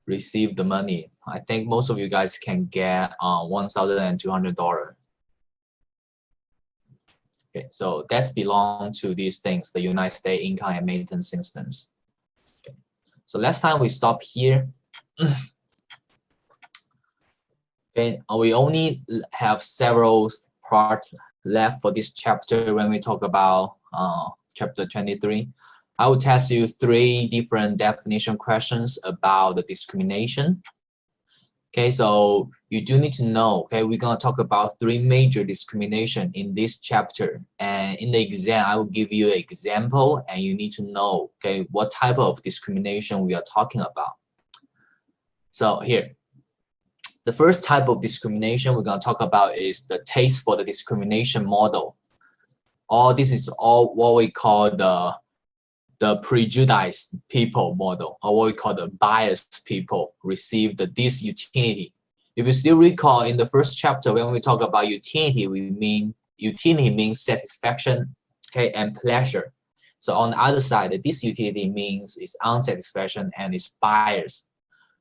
receive the money. I think most of you guys can get $1,200. Okay, so that's belong to these things, the United States income and maintenance instance. Okay, so last time we stop here. Okay, we only have several parts left for this chapter when we talk about chapter 23. I will test you 3 different definition questions about the discrimination. Okay, so you do need to know, okay, we're going to talk about 3 major discrimination in this chapter. And in the exam, I will give you an example and you need to know, okay, what type of discrimination we are talking about. So here, the first type of discrimination we're going to talk about is the taste for the discrimination model. This is all what we call the prejudiced people model, or what we call the biased people receive this utility. If you still recall in the first chapter when we talk about utility, we mean utility means satisfaction, okay, and pleasure. So on the other side, this utility means is unsatisfaction and is bias.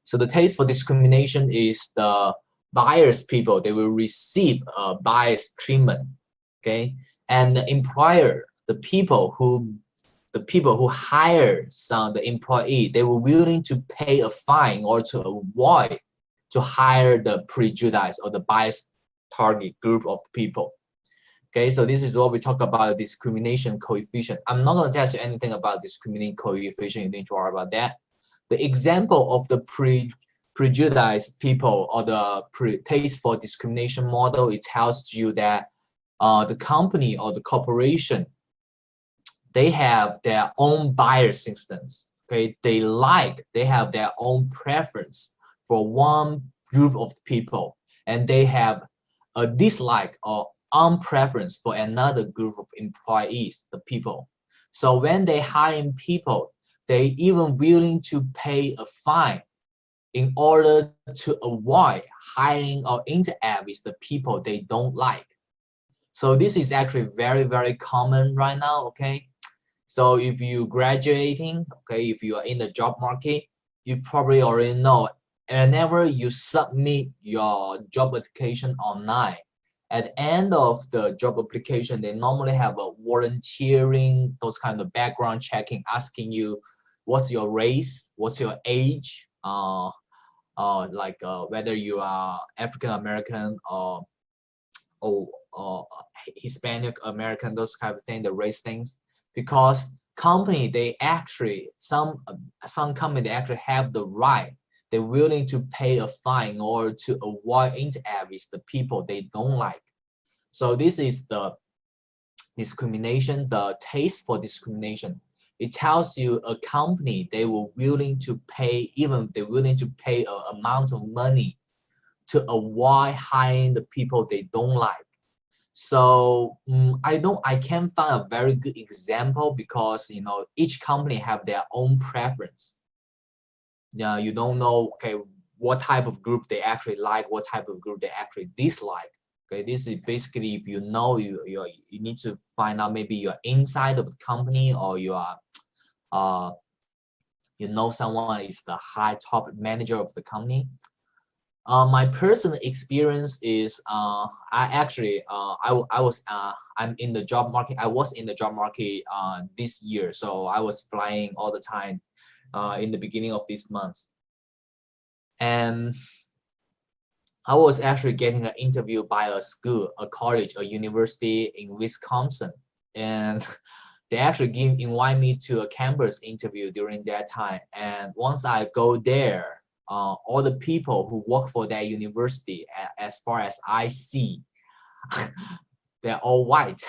So the taste for discrimination is the biased people. They will receive a biased treatment, okay, and the employer, the people who hire the employee, they were willing to pay a fine or to avoid to hire the prejudiced or the biased target group of people. Okay, so this is what we talk about discrimination coefficient. I'm not going to tell you anything about discriminating coefficient. You need to worry about that. The example of the prejudiced people or the taste for discrimination model, it tells you that the company or the corporation, they have their own bias instance. Okay, they have their own preference for one group of people, and they have a dislike or unpreference for another group of employees, the people. So when they hire people, they even willing to pay a fine in order to avoid hiring or interact with the people they don't like. So this is actually very, very common right now, okay? So if you graduating, okay, if you are in the job market, you probably already know, whenever you submit your job application online, at the end of the job application, they normally have a volunteering, those kind of background checking, asking you what's your race, what's your age, whether you are African American or Hispanic American, those kind of things, the race things. Because company, they actually, some company, they actually have the right, they're willing to pay a fine or to avoid interact with the people they don't like. So this is the discrimination, the taste for discrimination. It tells you a company, they were willing to pay, even they're willing to pay an amount of money to avoid hiring the people they don't like. So I can't find a very good example because, you know, each company have their own preference. Yeah, you don't know, okay, what type of group they actually like, what type of group they actually dislike. Okay, this is basically, if you know, you need to find out, maybe you're inside of the company, or you are you know someone is the high top manager of the company. My personal experience is I'm in the job market. I was in the job market this year, so I was flying all the time in the beginning of this month, and I was actually getting an interview by a school, a college, a university in Wisconsin, and they actually invite me to a campus interview during that time. And once I go there, all the people who work for that university, as far as I see, they're all white.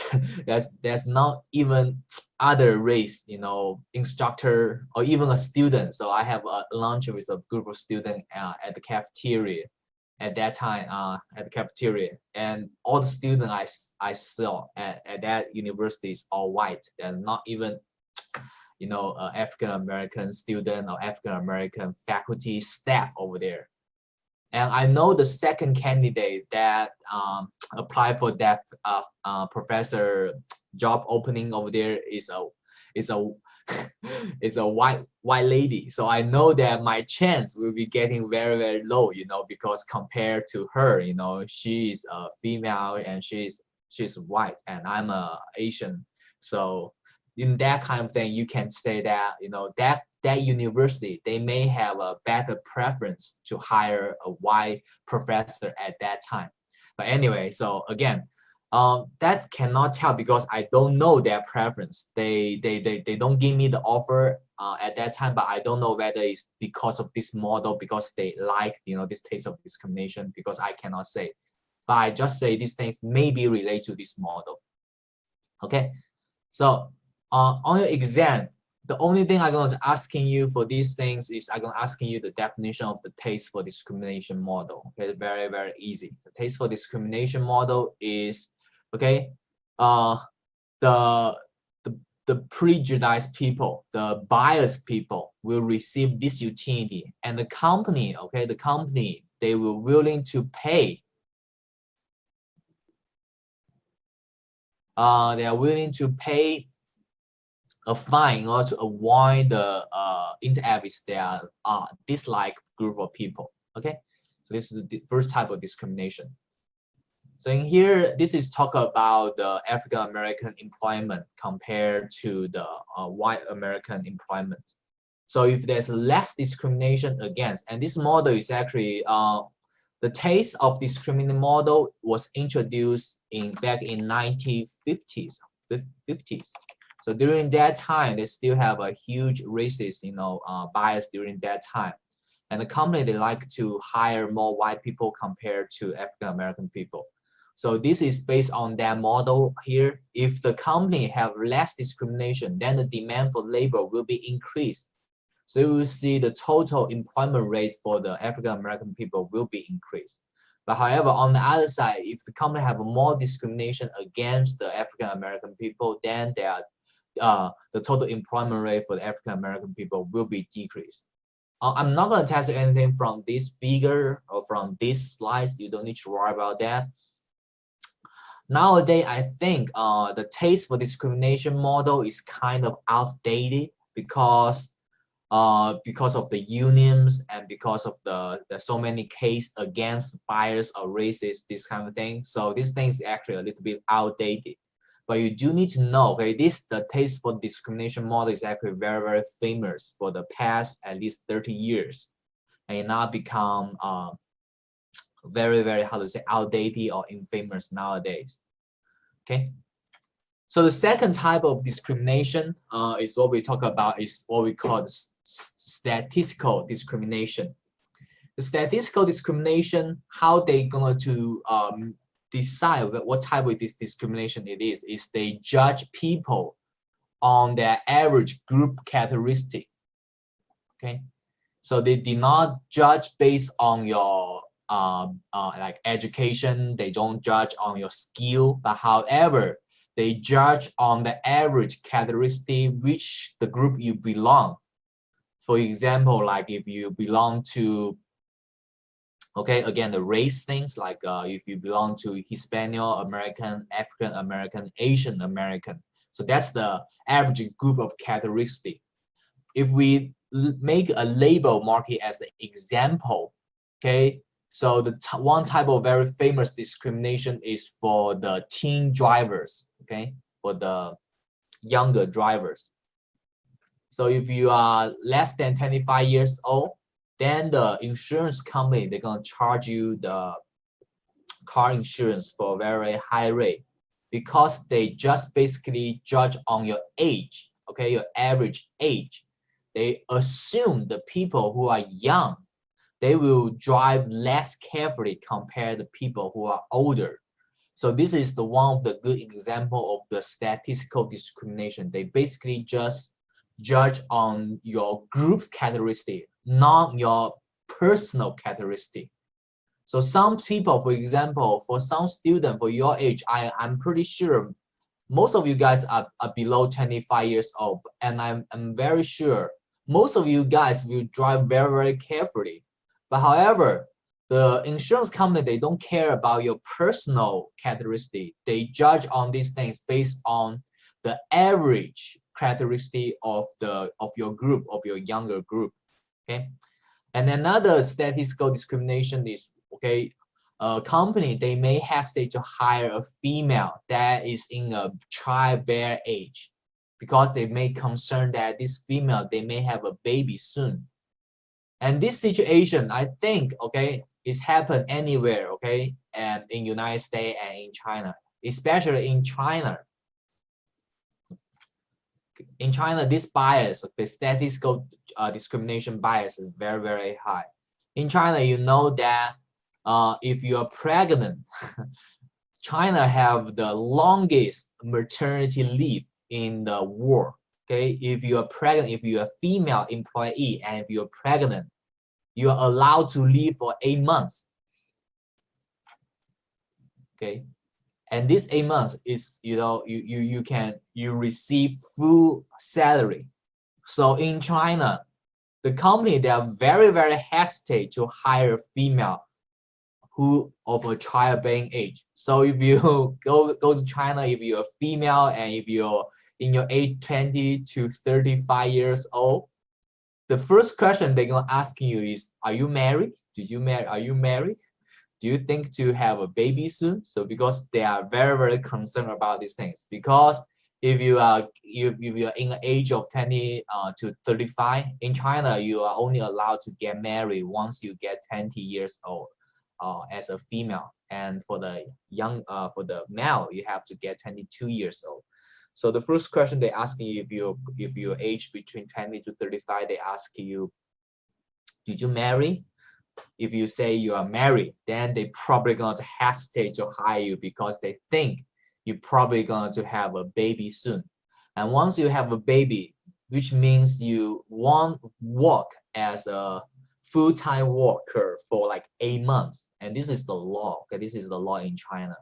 there's not even other race, you know, instructor or even a student. So I have a lunch with a group of students at the cafeteria at that time, at the cafeteria, and all the students I saw at that university is all white. They're not even, you know, African American student or African American faculty staff over there. And I know the second candidate that applied for that professor job opening over there is a is a white lady. So I know that my chance will be getting very, very low, you know, because compared to her, you know, she's a female and she's white and I'm a Asian. So in that kind of thing, you can say that, you know, that university, they may have a better preference to hire a white professor at that time. But anyway, so again, that cannot tell because I don't know their preference. They don't give me the offer at that time, but I don't know whether it's because of this model, because they like, you know, this taste of discrimination, because I cannot say. But I just say these things may be related to this model. Okay, so on your exam, the only thing I'm going to asking you for these things is I'm going to asking you the definition of the taste for discrimination model. Okay, very, very easy. The taste for discrimination model is, okay, the prejudiced people, the biased people will receive this utility, and the company, okay, the company, they were willing to pay. They are willing to pay a fine in order to avoid the inter-avis their dislike group of people. Okay, so this is the first type of discrimination. So in here, this is talk about the African American employment compared to the white American employment. So if there's less discrimination against, and this model is actually the taste of discrimination model was introduced back in 1950s. So during that time, they still have a huge racist, you know, bias during that time. And the company, they like to hire more white people compared to African American people. So this is based on that model here. If the company have less discrimination, then the demand for labor will be increased. So you will see the total employment rate for the African American people will be increased. But however, on the other side, if the company have more discrimination against the African American people, then the total employment rate for the African American people will be decreased. I'm not going to test you anything from this figure or from these slides. You don't need to worry about that. Nowadays, I think the taste for discrimination model is kind of outdated because of the unions and because of the so many cases against bias or racist, this kind of thing. So this thing is actually a little bit outdated. But you do need to know, okay, the taste for discrimination model is actually very, very famous for the past at least 30 years. And it now become very, very, how to say, outdated or infamous nowadays. Okay. So the second type of discrimination is what we talk about, is what we call the statistical discrimination. The statistical discrimination, how they going to decide what type of this discrimination it is they judge people on their average group characteristic. Okay, so they did not judge based on your like education. They don't judge on your skill, but however, they judge on the average characteristic which the group you belong. For example, like if you belong to, okay, again, the race things, like if you belong to Hispanic American, African American, Asian American. So that's the average group of characteristic. If we make a label market as an example, okay, so the one type of very famous discrimination is for the teen drivers, okay, for the younger drivers. So if you are less than 25 years old, then the insurance company, they're going to charge you the car insurance for a very high rate because they just basically judge on your age, okay, your average age. They assume the people who are young, they will drive less carefully compared to people who are older. So this is the one of the good example of the statistical discrimination. They basically just judge on your group's characteristic, not your personal characteristic. So some people, for example, for some student for your age, I'm pretty sure most of you guys are below 25 years old, and I'm very sure most of you guys will drive very, very carefully. But however, the insurance company, they don't care about your personal characteristic. They judge on these things based on the average characteristic of your group, of your younger group. Okay, and another statistical discrimination is, okay, a company, they may hesitate to hire a female that is in a childbearing age because they may concern that this female, they may have a baby soon. And this situation, I think, okay, is happen anywhere, okay, and in United States and in China, especially in China. In China, this bias, the statistical discrimination bias is very, very high. In China, you know that if you are pregnant, China have the longest maternity leave in the world. Okay, if you are pregnant, if you are a female employee and if you are pregnant, you are allowed to leave for 8 months. Okay, and this 8 months is, you know, you receive full salary. So in China, the company, they are very, very hesitate to hire a female who of a childbearing age. So if you go to China, if you're a female and if you're in your age 20 to 35 years old, the first question they're gonna ask you is, are you married? Did you marry? Are you married? Do you think to have a baby soon? So because they are very, very concerned about these things. Because if you are in the age of 20 to 35 in China, you are only allowed to get married once you get 20 years old as a female, and for the male, you have to get 22 years old. So the first question they ask you, if you age between 20 to 35, they ask you, did you marry? If you say you are married, then they probably going to hesitate to hire you because they think you're probably going to have a baby soon. And once you have a baby, which means you won't work as a full-time worker for like 8 months. And this is the law. Okay, this is the law in China.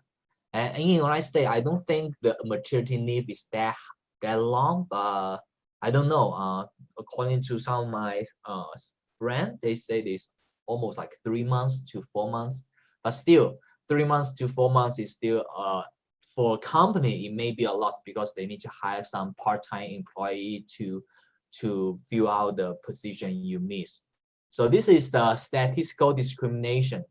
And in the United States, I don't think the maternity leave is that long, but I don't know. According to some of my friends, they say this almost like 3 months to 4 months. But still, 3 months to 4 months is still for a company, it may be a lot because they need to hire some part-time employee to fill out the position you miss. So this is the statistical discrimination.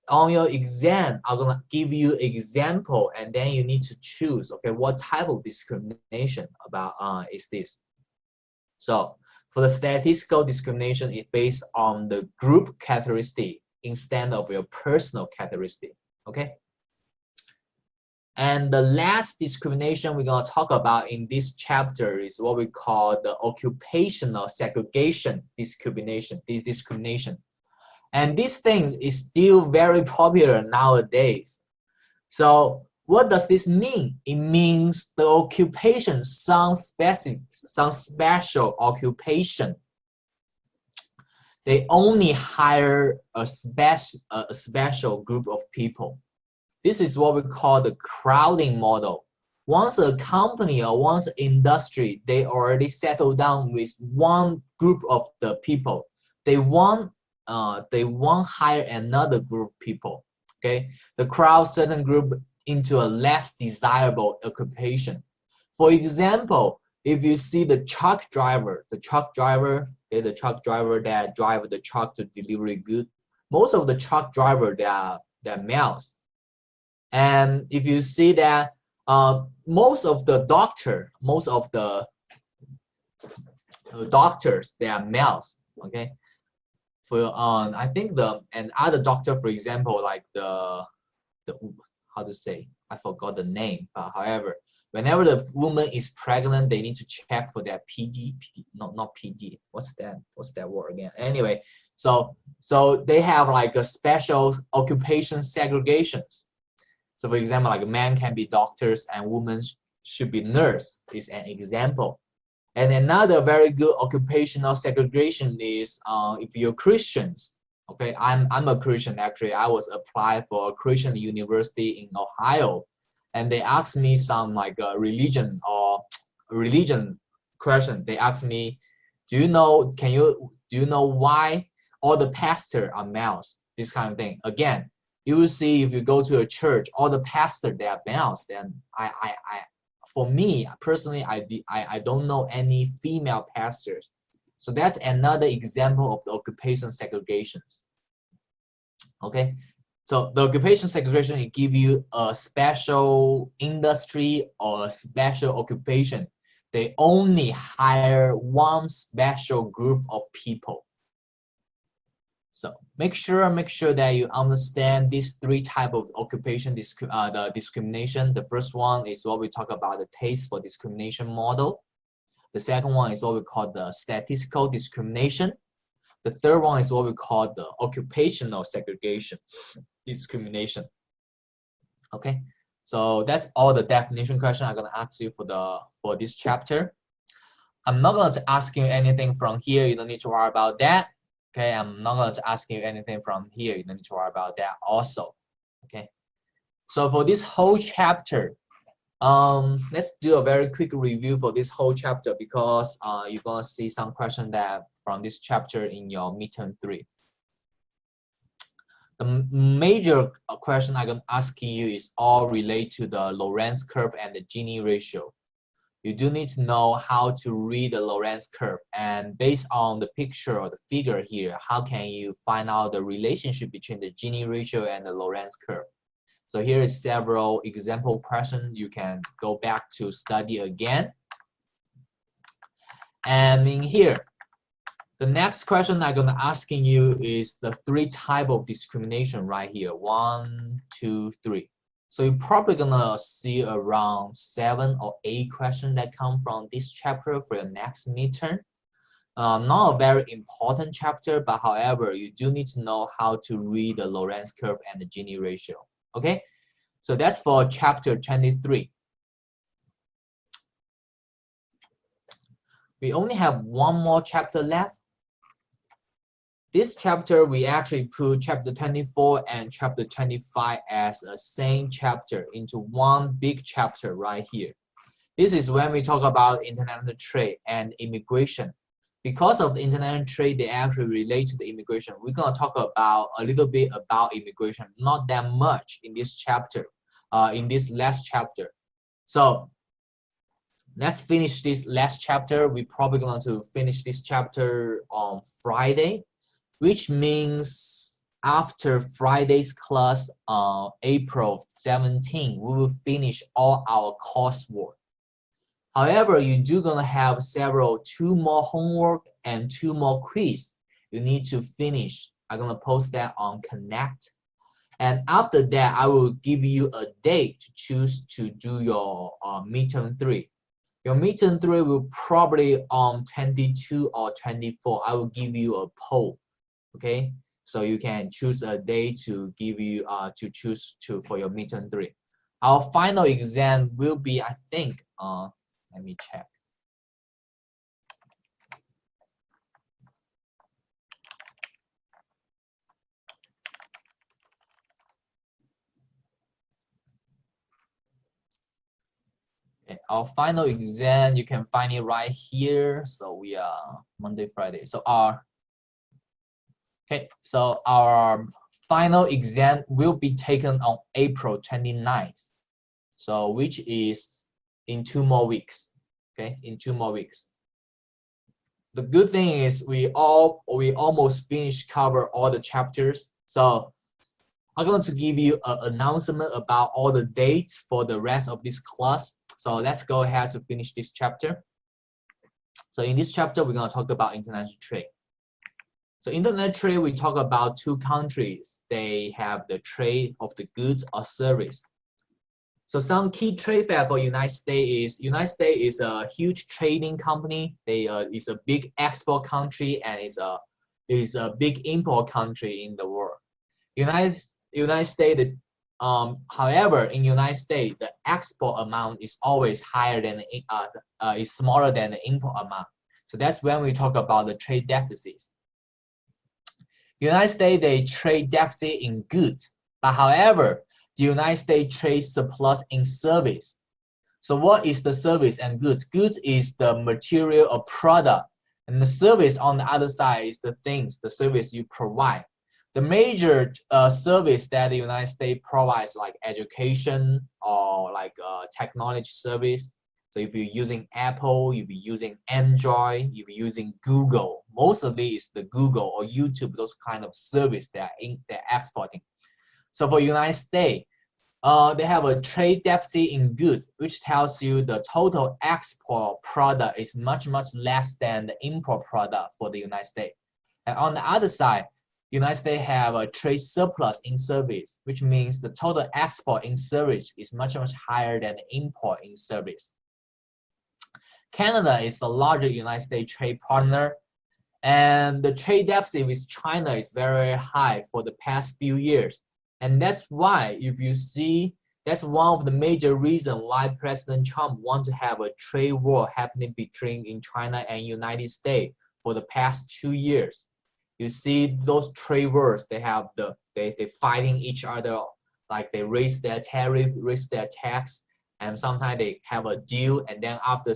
On your exam, I'm gonna give you example, and then you need to choose, okay, what type of discrimination about is this. So for the statistical discrimination, it's based on the group characteristic instead of your personal characteristic, okay? And the last discrimination we're gonna talk about in this chapter is what we call the occupational segregation discrimination. And these things is still very popular nowadays. So what does this mean? It means the occupation, some special occupation, they only hire a special group of people. This is what we call the crowding model. Once a company or once an industry, they already settle down with one group of the people, they won't hire another group of people. Okay, the crowd certain group into a less desirable occupation. For example, if you see the truck driver that drive the truck to deliver goods, most of the truck driver they're males. And if you see that most of the doctors, they are males. Okay, for I think other doctor, for example, like the how to say, I forgot the name, but however, whenever the woman is pregnant, they need to check for their not PD. What's that word again? Anyway, so they have like a special occupation segregations. So for example, like men can be doctors and women should be nurse is an example. And another very good occupational segregation is if you're Christians. Okay, I'm a Christian actually. I was applied for a Christian university in Ohio, and they asked me some like religion question. They asked me, do you know why all the pastors are males? This kind of thing. Again, you will see if you go to a church, all the pastors, they are males. Then for me personally, I don't know any female pastors. So that's another example of the occupation segregations. Okay, so the occupation segregation, it give you a special industry or a special occupation. They only hire one special group of people. So make sure that you understand these three types of occupation the discrimination. The first one is what we talk about, the taste for discrimination model. The second one is what we call the statistical discrimination. The third one is what we call the occupational segregation discrimination. Okay, so that's all the definition question I'm gonna ask you for this chapter. I'm not going to ask you anything from here. You don't need to worry about that. Okay, I'm not going to ask you anything from here. You don't need to worry about that also. Okay, so for this whole chapter, let's do a very quick review for this whole chapter, because you're going to see some question that from this chapter in your midterm 3. The major question I'm going to ask you is all related to the Lorenz curve and the Gini ratio. You do need to know how to read the Lorenz curve, and based on the picture or the figure here, how can you find out the relationship between the Gini ratio and the Lorenz curve? So here is several example questions you can go back to study again. And in here, the next question I'm gonna asking you is the 3 types of discrimination right here. 1, 2, 3. So you're probably gonna see around 7 or 8 questions that come from this chapter for your next midterm. Not a very important chapter, but however, you do need to know how to read the Lorenz curve and the Gini ratio. Okay, so that's for chapter 23. We only have one more chapter left. This chapter, we actually put chapter 24 and chapter 25 as a same chapter into one big chapter right here. This is when we talk about international trade and immigration. Because of the international trade, they actually relate to the immigration. We're going to talk about a little bit about immigration, not that much in this chapter, in this last chapter. So let's finish this last chapter. We're probably going to finish this chapter on Friday, which means after Friday's class, April 17, we will finish all our coursework. However, you do gonna have 2 more homework and 2 more quiz you need to finish. I'm gonna post that on Connect. And after that, I will give you a date to choose to do your midterm 3. Your midterm 3 will probably on 22 or 24. I will give you a poll. Okay, so you can choose a day to give you to choose for your midterm 3. Our final exam will be, I think, let me check. Okay, our final exam, you can find it right here. So we are Monday, Friday. So our final exam will be taken on April 29th. So which is in 2 more weeks. Okay, in 2 more weeks. The good thing is we almost finished cover all the chapters. So I'm going to give you an announcement about all the dates for the rest of this class. So let's go ahead to finish this chapter. So in this chapter, we're going to talk about international trade. So international trade, we talk about 2 countries. They have the trade of the goods or service. So some key trade fact for United States is a huge trading company. They is a big export country and is a big import country in the world. United States, however, in United States, the export amount is always higher than is smaller than the import amount. So that's when we talk about the trade deficits. United States, they trade deficit in goods, but however, the United States trade surplus in service. So what is the service and goods? Goods is the material or product, and the service on the other side is the things, the service you provide. The major service that the United States provides, like education or like technology service, So if you're using Apple, if you're using Android, if you're using Google, most of it is the Google or YouTube, those kind of service they're exporting. So for United States, they have a trade deficit in goods, which tells you the total export product is much less than the import product for the United States. And on the other side, United States have a trade surplus in service, which means the total export in service is much higher than the import in service. Canada is the largest United States trade partner, and the trade deficit with China is very high for the past few years. And that's why, if you see, that's one of the major reasons why President Trump wants to have a trade war happening between China and United States for the past 2 years. You see those trade wars, they fighting each other, like they raise their tariff, raise their tax, and sometimes they have a deal, and then after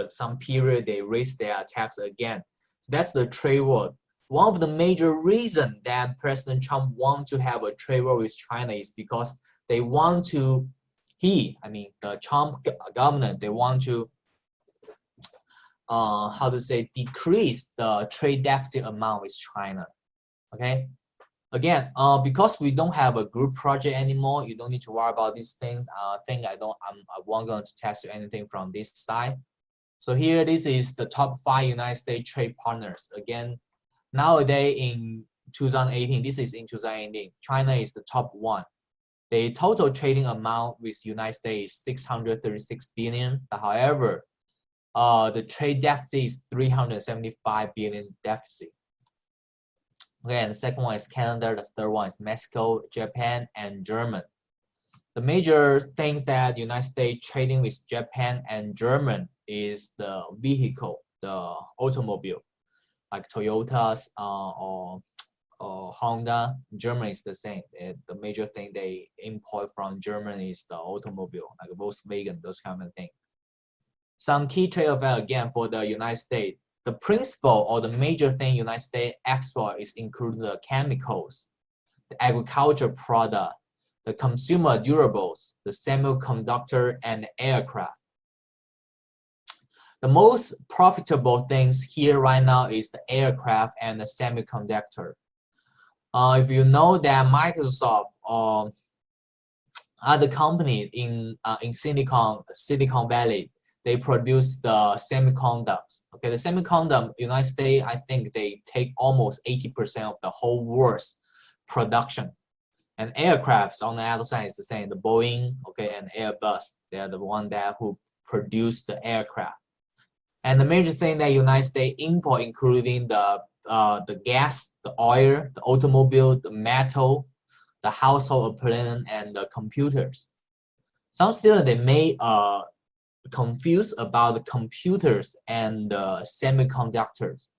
some period they raise their tax again. So that's the trade war. One of the major reasons that President Trump wants to have a trade war with China is because they want to, the Trump government, they want to, decrease the trade deficit amount with China. Okay. Again, because we don't have a group project anymore, you don't need to worry about these things. I won't going to test you anything from this side. So here, this is the top 5 United States trade partners. Again, nowadays in 2018, this is in 2018, China is the top 1. The total trading amount with United States is 636 billion. However, the trade deficit is 375 billion deficit. Okay, and the second one is Canada, the third one is Mexico, Japan, and Germany. The major things that United States trading with Japan and Germany is the vehicle, the automobile, like Toyotas or Honda. Germany is the same. The major thing they import from Germany is the automobile, like Volkswagen, those kind of things. Some key trade affairs again for the United States. The principal or the major thing United States export is including the chemicals, the agriculture product, the consumer durables, the semiconductor, and the aircraft. The most profitable things here right now is the aircraft and the semiconductor. If you know that Microsoft or other companies in Silicon Valley, they produce the semiconductors. Okay, the semiconductor, United States, I think they take almost 80% of the whole world's production. And aircrafts on the other side is the same. The Boeing, okay, and Airbus, they are the one that who produce the aircraft. And the major thing that United States import, including the gas, the oil, the automobile, the metal, the household appliance, and the computers. Some students, they may confused about the computers and the semiconductors.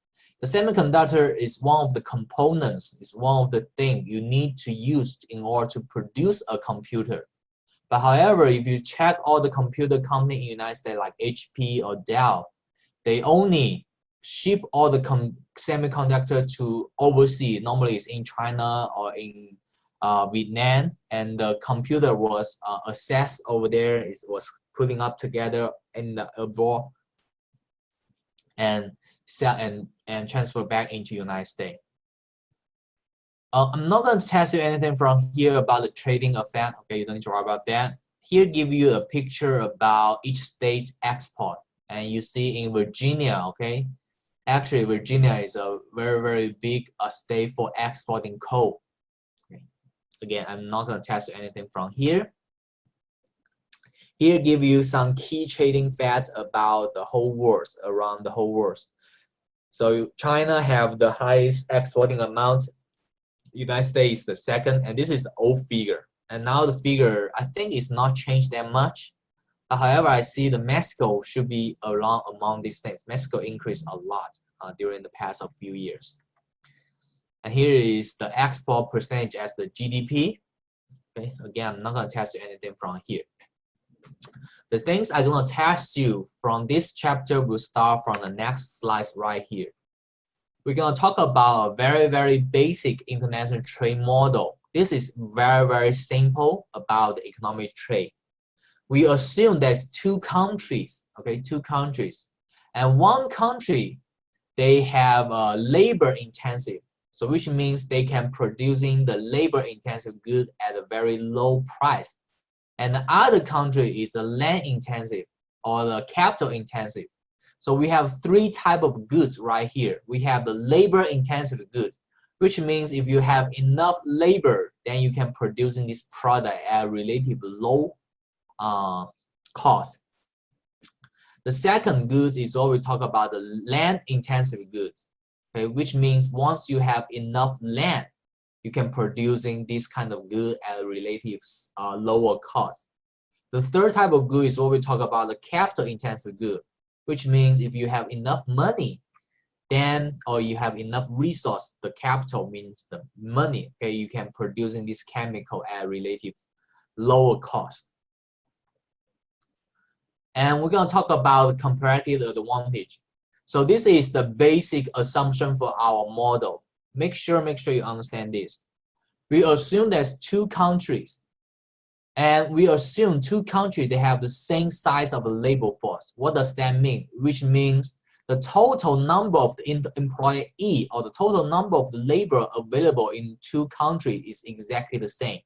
The semiconductor is one of the components, is one of the things you need to use in order to produce a computer. But however, if you check all the computer companies in the United States like HP or Dell, they only ship all the semiconductor to overseas. Normally it's in China or in Vietnam, and the computer was assessed over there. It was putting up together in the abroad and sell and transfer back into United States. I'm not going to test you anything from here about the trading effect. Okay, you don't need to worry about that. Here give you a picture about each state's export, and you see in Virginia, okay, actually Virginia is a very big state for exporting coal. Okay. Again, I'm not going to test you anything from here. Here give you some key trading facts about the whole world, around the whole world. So China have the highest exporting amount. United States the second, and this is the old figure. And now the figure, I think, is not changed that much. However, I see the Mexico should be among these things. Mexico increased a lot during the past few years. And here is the export percentage as the GDP. Okay, again, I'm not going to test you anything from here. The things I'm going to test you from this chapter will start from the next slide right here. We're going to talk about a very basic international trade model. This is very simple about the economic trade. we assume there's two countries, okay, two countries, and one country, they have labor intensive, so which means they can producing the labor intensive good at a very low price, and the other country is a land intensive or the capital intensive. So we have three type of goods right here. We have the labor intensive goods, which means if you have enough labor, then you can produce this product at a relatively low cost. The second goods is what we talk about, the land intensive goods, okay, which means once you have enough land, you can producing this kind of good at a relative lower cost. The third type of good is what we talk about, the capital intensive good, which means if you have enough money, then, or you have enough resource, the capital means the money, okay, you can producing this chemical at a relative lower cost. And we're going to talk about comparative advantage. So this is the basic assumption for our model. Make sure you understand this. We assume there's two countries, and we assume two countries, they have the same size of the labor force. What does that mean? Which means the total number of the employee or the total number of the labor available in two countries is exactly the same.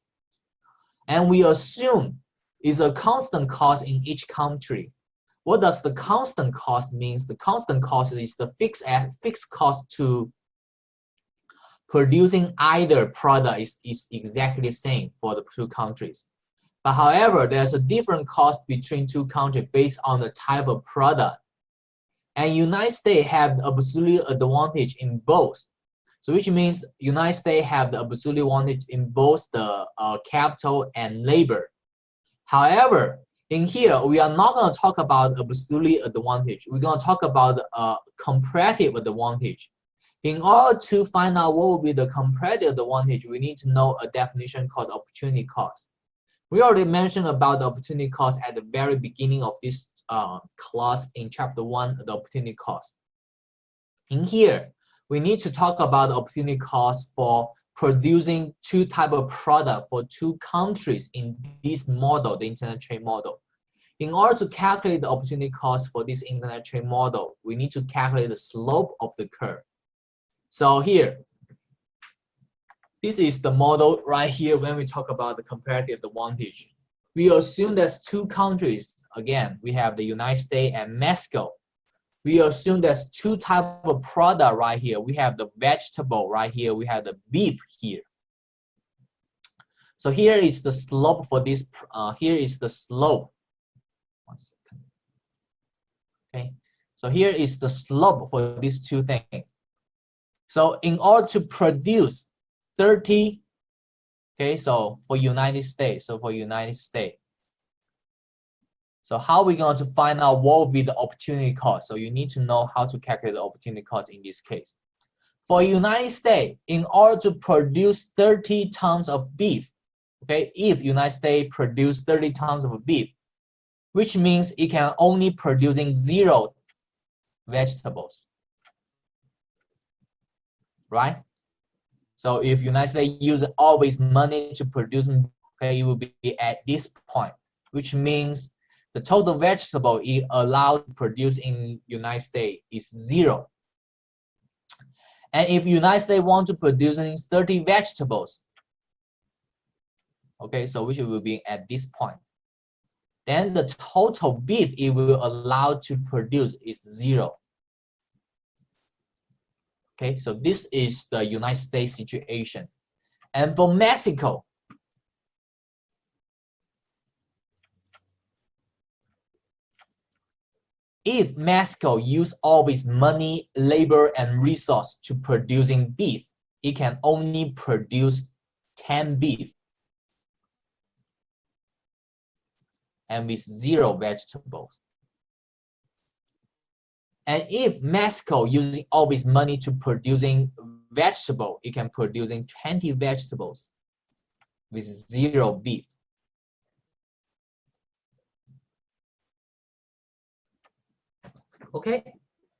And we assume is a constant cost in each country. What does the constant cost means? The constant cost is the fixed cost to producing either product is exactly the same for the two countries. But however, there's a different cost between two countries based on the type of product. And United States have the absolute advantage in both. So which means United States have the absolute advantage in both the capital and labor. However, in here, we are not going to talk about absolute advantage. We're going to talk about comparative advantage. In order to find out what will be the comparative advantage, we need to know a definition called opportunity cost. We already mentioned about the opportunity cost at the very beginning of this class in chapter 1, the opportunity cost. In here, we need to talk about the opportunity cost for producing two type of product for two countries in this model, the internet trade model. In order to calculate the opportunity cost for this internet trade model, we need to calculate the slope of the curve. So here, this is the model right here when we talk about the comparative advantage. We assume there's two countries. Again, we have the United States and Mexico. We assume there's two types of product right here. We have the vegetable right here. We have the beef here. So here is the slope for this. Here is the slope. 1 second. Okay. So here is the slope for these two things. So in order to produce 30, okay, so for United States, so how are we going to find out what will be the opportunity cost? So you need to know how to calculate the opportunity cost in this case. For United States, in order to produce 30 tons of beef, okay, if United States produce 30 tons of beef, which means it can only producing 0 vegetables, right? So if United States uses always money to produce, okay, it will be at this point, which means the total vegetable it allowed to produce in United States is 0. And if United States want to produce 30 vegetables, okay, so which will be at this point, then the total beef it will allow to produce is 0. Okay, so this is the United States situation. And for Mexico, if Mexico use all its money, labor, and resource to producing beef, it can only produce 10 beef and with 0 vegetables. And if Mexico using all its money to producing vegetable, it can producing 20 vegetables with 0 beef. Okay,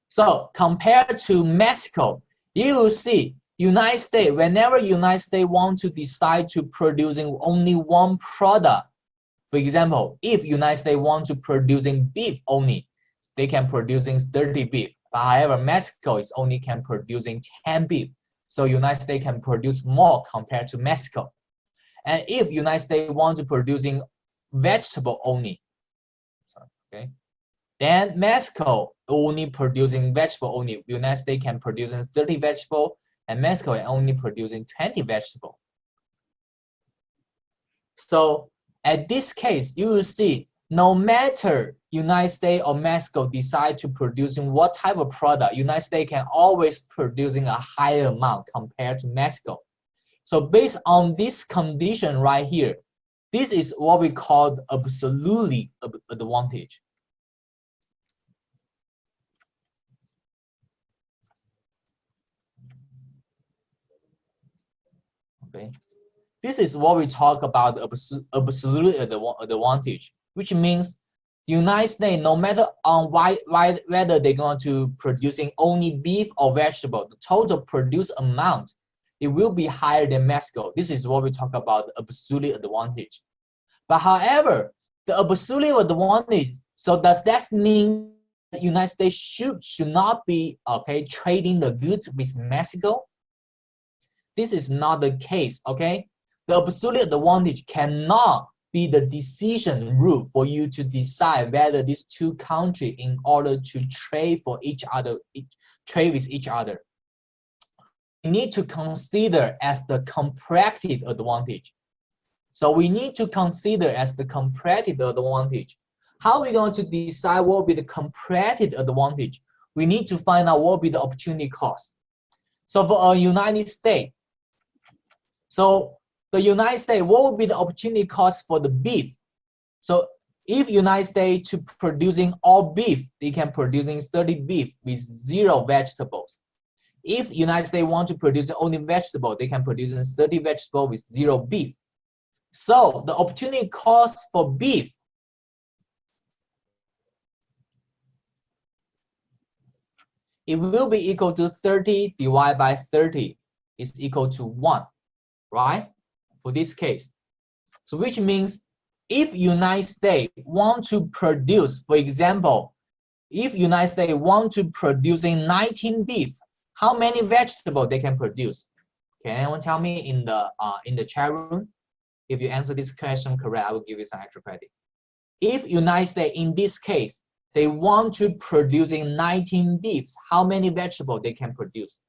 so compared to Mexico, you will see United States, whenever United States want to decide to producing only one product For example, if United States want to producing beef only, they can producing 30 beef. But however, Mexico is only can producing 10 beef. So United States can produce more compared to Mexico. And if United States want to producing vegetable only, okay, then Mexico only producing vegetable only. United States can producing 30 vegetable, and Mexico is only producing 20 vegetable. So at this case, you will see no matter United States or Mexico decide to producing what type of product, United States can always producing a higher amount compared to Mexico. So based on this condition right here, this is what we call absolutely advantage. Okay. This is what we talk about absolute advantage, which means the United States, no matter on whether they're going to producing only beef or vegetable, the total produced amount, it will be higher than Mexico. This is what we talk about absolute advantage. But however, the absolute advantage, so does that mean the United States should not be trading the goods with Mexico? This is not the case, okay? The absolute advantage cannot be the decision rule for you to decide whether these two countries in order to trade for each other, trade with each other. We need to consider as the comparative advantage. So we need to consider as the comparative advantage. How are we going to decide what will be the comparative advantage? We need to find out what will be the opportunity cost. So for a United States, so the United States, what would be the opportunity cost for the beef? So if United States to producing all beef, they can producing 30 beef with 0 vegetables. If United States want to produce only vegetable, they can produce 30 vegetable with 0 beef. So the opportunity cost for beef it will be equal to 30 divided by 30 is equal to 1, right? For this case. So which means if United States want to produce, for example, if United States want to producing 19 beef, how many vegetables they can produce? Can anyone tell me in the chat room? If you answer this question correct, I will give you some extra credit. If United States in this case, they want to producing 19 beefs, how many vegetables they can produce?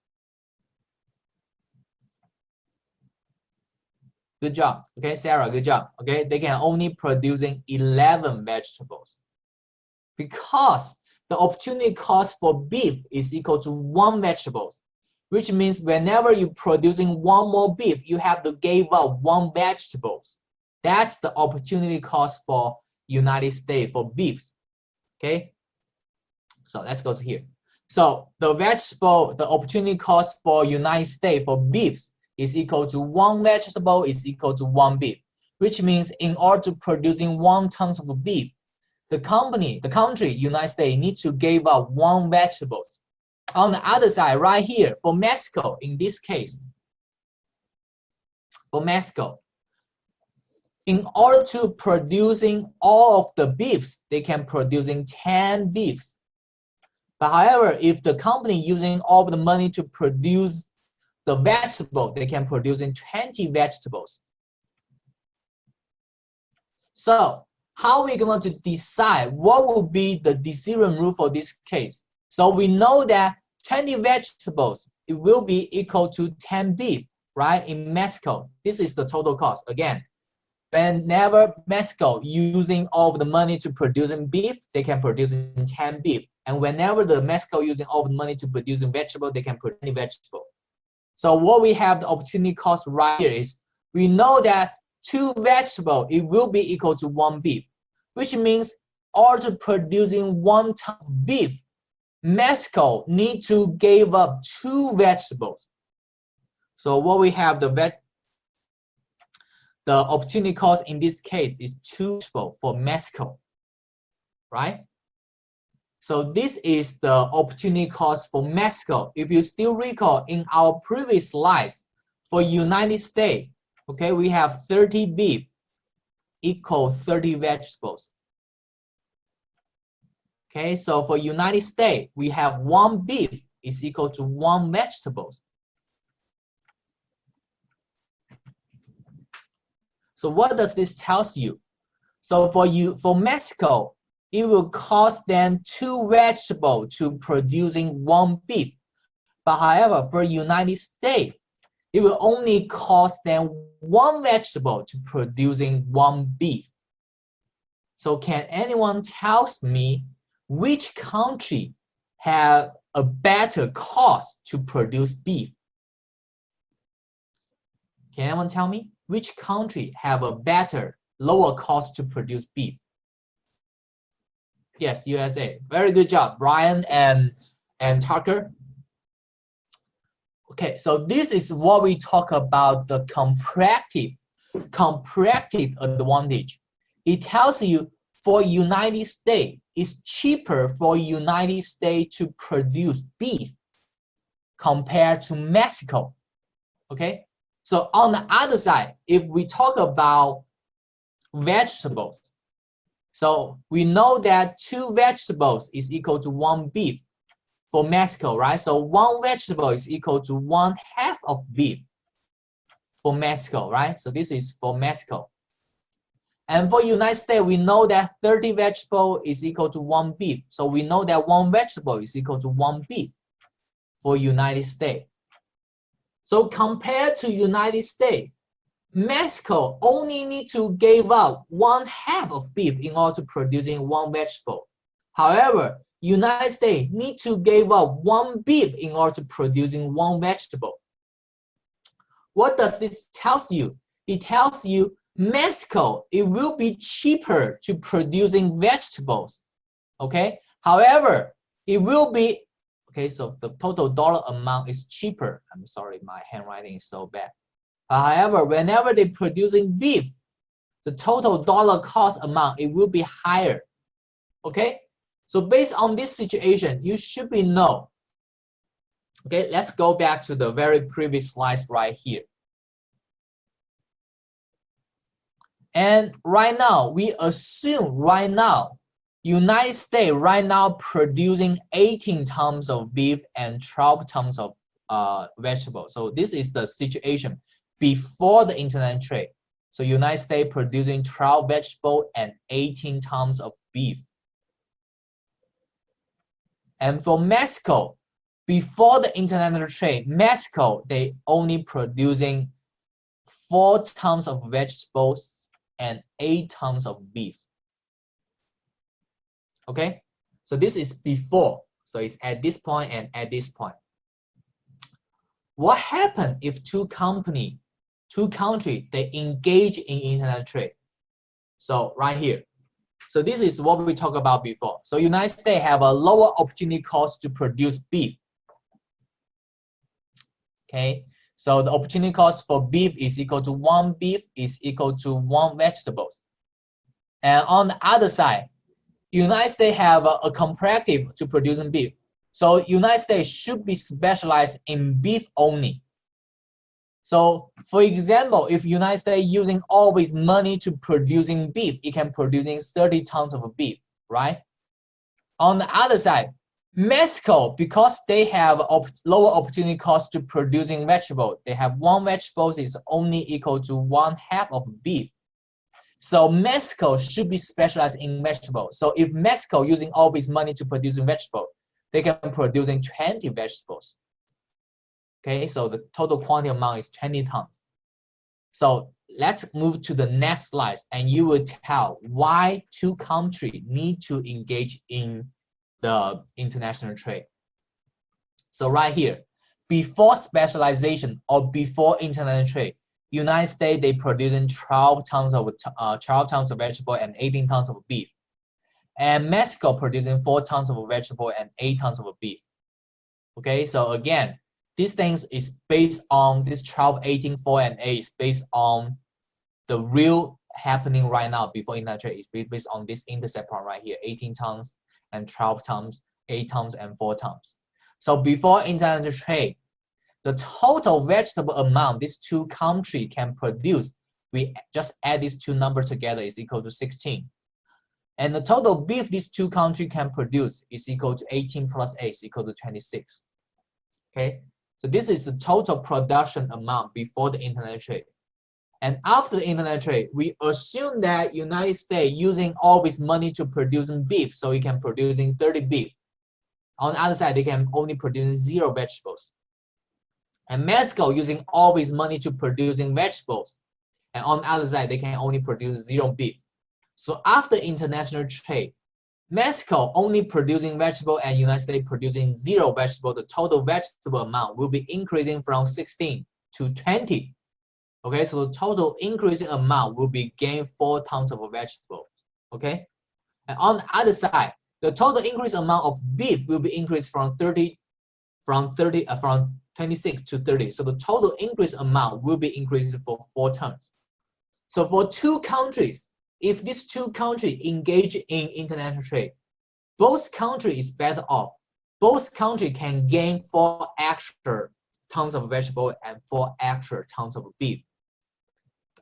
Good job. Okay, Sarah, good job. Okay, they can only producing 11 vegetables because the opportunity cost for beef is equal to 1 vegetables, which means whenever you're producing 1 more beef, you have to give up 1 vegetables. That's the opportunity cost for United States for beefs. Okay, so let's go to here. So the opportunity cost for United States for beefs is equal to 1 vegetable is equal to 1 beef, which means in order to producing 1 ton of beef, the country, United States, needs to give up 1 vegetables. On the other side, right here, for Mexico, in this case, for Mexico, in order to producing all of the beefs, they can producing 10 beefs. But however, if the company using all of the money to produce the vegetable, they can producing 20 vegetables. So how are we going to decide what will be the decision rule for this case? So we know that 20 vegetables, it will be equal to 10 beef, right? In Mexico, this is the total cost. Again, whenever Mexico using all of the money to producing beef, they can produce 10 beef. And whenever the Mexico using all of the money to producing vegetable, they can produce 20 vegetable. So what we have the opportunity cost right here is we know that 2 vegetables, it will be equal to 1 beef, which means order producing 1 ton of beef, Mexico need to give up 2 vegetables. So what we have the opportunity cost in this case is 2 for Mexico, right? So this is the opportunity cost for Mexico. If you still recall in our previous slides, for United States, okay, we have 30 beef equal 30 vegetables. Okay, so for United States, we have 1 beef is equal to 1 vegetables. So what does this tell you? So for Mexico, it will cost them 2 vegetables to producing 1 beef. But however, for United States, it will only cost them 1 vegetable to producing 1 beef. So can anyone tell me which country have a better cost to produce beef? Can anyone tell me which country have a better, lower cost to produce beef? Yes, USA. Very good job, Brian and Tucker. Okay, so this is what we talk about the comparative advantage. It tells you for United States, it's cheaper for United States to produce beef compared to Mexico. Okay, so on the other side, if we talk about vegetables, so we know that 2 vegetables is equal to 1 beef for Mexico, right? So 1 vegetable is equal to 1/2 of beef for Mexico, right? So this is for Mexico. And for United States, we know that 30 vegetable is equal to 1 beef. So we know that 1 vegetable is equal to 1 beef for United States. So compared to United States, Mexico only need to give up 1/2 of beef in order to producing 1 vegetable. However, United States need to give up 1 beef in order to producing 1 vegetable. What does this tell you? It tells you Mexico, it will be cheaper to producing vegetables. Okay. However, it will be okay. So the total dollar amount is cheaper. I'm sorry, my handwriting is so bad. However, whenever they're producing beef, the total dollar cost amount, it will be higher. Okay, so based on this situation, you should be know. Okay, let's go back to the very previous slides right here. And right now, we assume right now, United States right now producing 18 tons of beef and 12 tons of vegetables. So this is the situation before the international trade. So United States producing 12 vegetables and 18 tons of beef. And for Mexico, before the international trade, Mexico, they only producing 4 tons of vegetables and 8 tons of beef. Okay, so this is before. So it's at this point and at this point. What happened if two countries, they engage in international trade? So right here. So this is what we talked about before. So United States have a lower opportunity cost to produce beef. Okay, so the opportunity cost for beef is equal to 1 beef is equal to 1 vegetables. And on the other side, United States have a comparative to producing beef. So United States should be specialized in beef only. So for example, if United States using all its money to producing beef, it can producing 30 tons of beef, right? On the other side, Mexico, because they have lower opportunity cost to producing vegetable, they have 1 vegetable is only equal to 1/2 of beef. So Mexico should be specialized in vegetables. So if Mexico using all its money to producing vegetable, they can producing 20 vegetables. Okay, so the total quantity amount is 20 tons. So let's move to the next slide, and you will tell why two countries need to engage in the international trade. So right here, before specialization or before international trade, United States, they producing 12 tons of vegetable and 18 tons of beef. And Mexico producing 4 tons of vegetable and 8 tons of beef. Okay, so again, these things is based on this 12, 18, 4, and 8 is based on the real happening right now before international trade is based on this intercept point right here, 18 tons and 12 tons, 8 tons and 4 tons. So before international trade, the total vegetable amount these two countries can produce we just add these two numbers together is equal to 16. And the total beef these two countries can produce is equal to 18 plus 8 is equal to 26. Okay, so this is the total production amount before the internet trade. And after the internet trade, we assume that United States using all its money to producing beef, so it can producing 30 beef. On the other side, they can only produce 0 vegetables. And Mexico using all its money to producing vegetables. And on the other side, they can only produce 0 beef. So after international trade, Mexico only producing vegetable and United States producing 0 vegetable, the total vegetable amount will be increasing from 16 to 20. Okay, so the total increasing amount will be gained 4 tons of vegetable. Okay, and on the other side, the total increase amount of beef will be increased from 26 to 30. So the total increase amount will be increased for 4 tons. So for 2 countries, if these 2 countries engage in international trade, both countries is better off. Both countries can gain 4 extra tons of vegetable and 4 extra tons of beef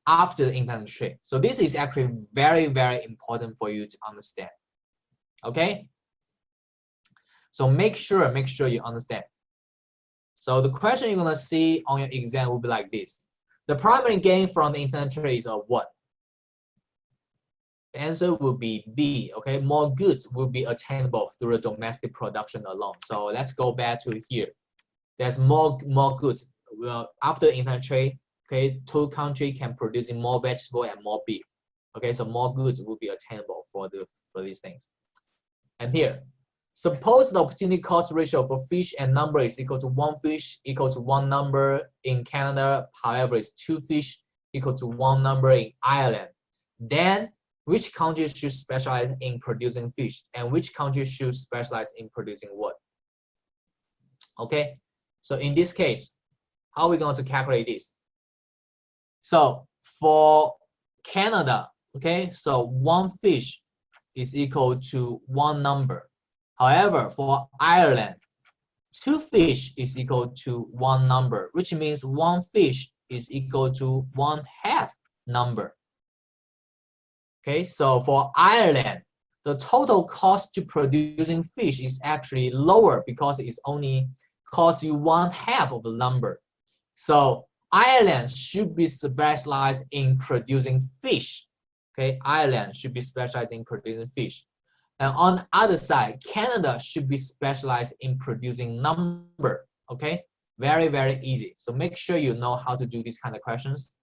after the international trade. So this is actually very, very important for you to understand. Okay? So make sure you understand. So the question you're gonna see on your exam will be like this. The primary gain from the international trade is what? The answer will be B, okay? More goods will be attainable through the domestic production alone. So let's go back to here. There's more goods. After international trade, okay, 2 countries can produce more vegetable and more beef. Okay, so more goods will be attainable for these things. And here, suppose the opportunity cost ratio for fish and number is equal to 1 fish equal to 1 number in Canada. However, it's 2 fish equal to 1 number in Ireland. Then which country should specialize in producing fish and which country should specialize in producing what? Okay, so in this case, how are we going to calculate this? So for Canada, okay, so 1 fish is equal to 1 number. However, for Ireland, 2 fish is equal to 1 number, which means 1 fish is equal to 1/2 number. Okay, so for Ireland, the total cost to producing fish is actually lower because it's only costs you 1/2 of the number. So Ireland should be specialized in producing fish. Okay, Ireland should be specialized in producing fish. And on the other side, Canada should be specialized in producing number. Okay, very, very easy. So make sure you know how to do these kind of questions.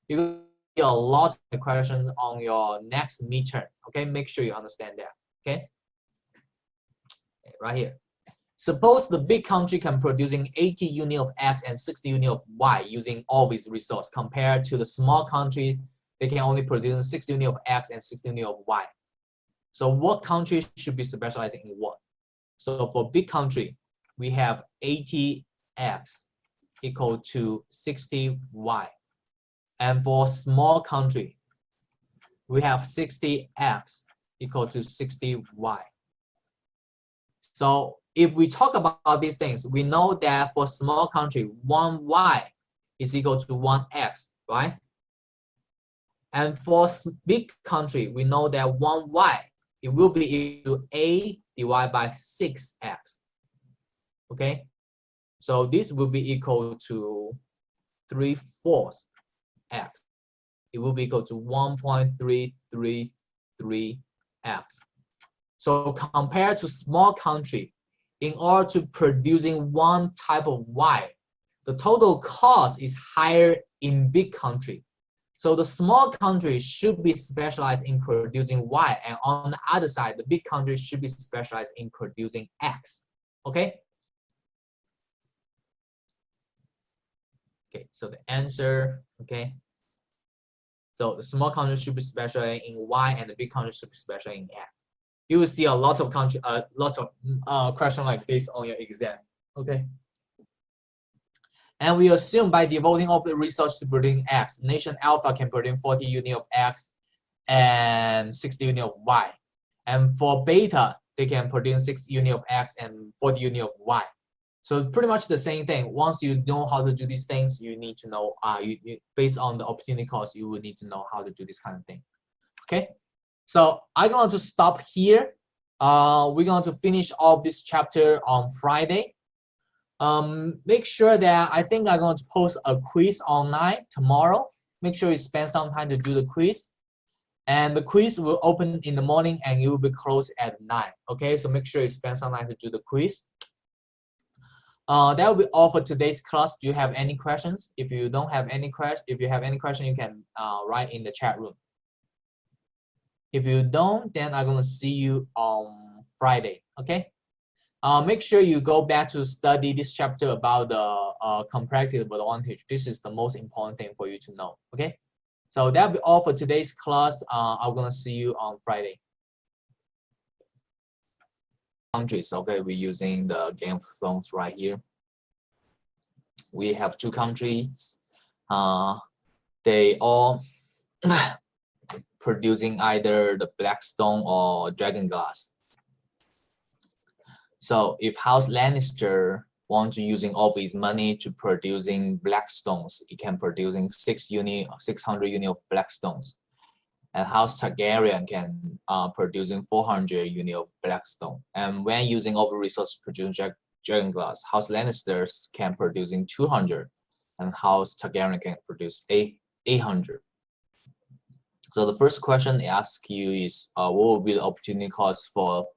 You will get a lot of questions on your next midterm. Okay, make sure you understand that. Okay, right here. Suppose the big country can producing 80 units of X and 60 units of Y using all its resources compared to the small country, they can only produce 60 units of X and 60 units of Y. So what country should be specializing in what? So for big country, we have 80X equal to 60Y. And for small country, we have 60X equal to 60Y. So if we talk about these things, we know that for small country, 1Y is equal to 1X, right? And for big country, we know that 1Y, it will be equal to A divided by 6X. Okay? So this will be equal to 3/4 X. It will be equal to 1.333X. So compared to small country, in order to producing one type of Y, the total cost is higher in big country. So the small country should be specialized in producing Y, and on the other side, the big country should be specialized in producing X. Okay? Okay, so the answer, okay. So the small country should be specialized in Y, and the big country should be specialized in X. You will see a lot of questions like this on your exam. Okay. And we assume by devoting all the resources to producing X, nation alpha can produce 40 units of X and 60 units of Y. And for beta, they can produce 6 units of X and 40 units of Y. So pretty much the same thing. Once you know how to do these things, you need to know, based on the opportunity cost, you will need to know how to do this kind of thing. Okay, so I'm going to stop here. We're going to finish off this chapter on Friday. Make sure that I think I'm going to post a quiz online tomorrow. Make sure you spend some time to do the quiz. And the quiz will open in the morning and it will be closed at 9. Okay, so make sure you spend some time to do the quiz. That will be all for today's class. Do you have any questions? If you don't have any question, if you have any question, you can write in the chat room. If you don't, then I'm gonna see you on Friday. Okay. Make sure you go back to study this chapter about the comparative advantage. This is the most important thing for you to know. Okay. So that'll be all for today's class. I'm gonna see you on Friday. Countries. Okay, we're using the Game of Thrones right here. We have 2 countries. They all producing either the Blackstone or Dragonglass. So if House Lannister want to using all of his money to producing Blackstones, it can producing 600 unit of Blackstones. And House Targaryen can producing 400 unit of Blackstone. And when using all the resources producing Dragonglass, House Lannister can producing 200, and House Targaryen can produce 800. So the first question I ask you is, what will be the opportunity cost for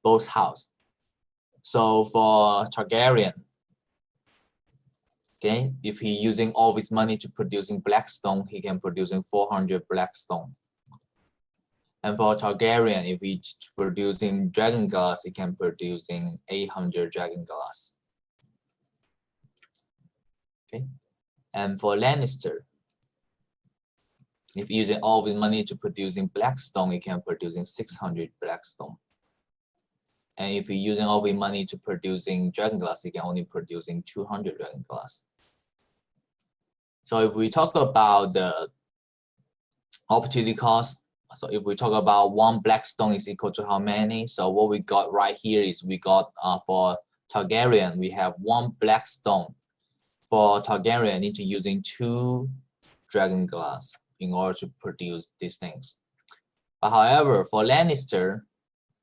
both houses? So for Targaryen, okay, if he using all of his money to producing Blackstone, he can producing 400 Blackstone. And for Targaryen, if he's producing Dragonglass, he can producing 800 Dragonglass. Okay, and for Lannister, if using all of his money to producing Blackstone, he can producing 600 Blackstone. And if you're using all of his money to producing Dragonglass, he can only producing 200 Dragonglass. So if we talk about the opportunity cost, so if we talk about 1 Blackstone is equal to how many? So what we got right here is we got for Targaryen, we have 1 Blackstone. For Targaryen, need to using 2 Dragonglass in order to produce these things. But however, for Lannister,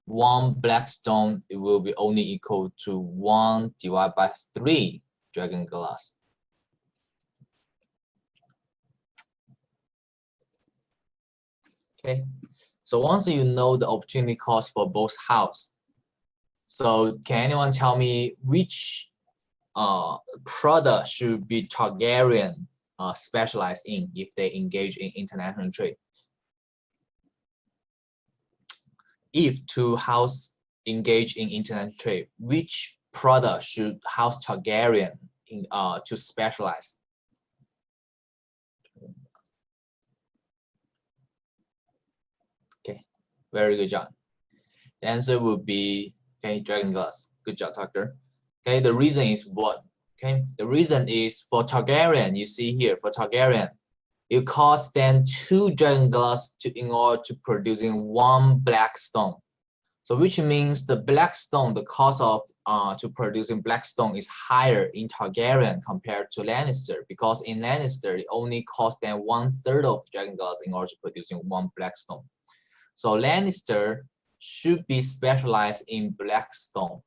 1 Blackstone, it will be only equal to 1 divided by 3 Dragonglass. Okay, so once you know the opportunity cost for both houses, so can anyone tell me which product should be Targaryen specialized in if they engage in international trade? If 2 houses engage in international trade, which product should House Targaryen to specialize? Okay, very good job. The answer would be, okay, Dragonglass. Good job, Tucker. Okay, the reason is what? Okay, the reason is for Targaryen, you see here, for Targaryen, it costs then 2 Dragonglass in order to producing 1 Blackstone. So which means the Blackstone, the cost of to producing Blackstone is higher in Targaryen compared to Lannister, because in Lannister it only costs them 1/3 of Dragonglass in order to producing 1 Blackstone. So Lannister should be specialized in Blackstone.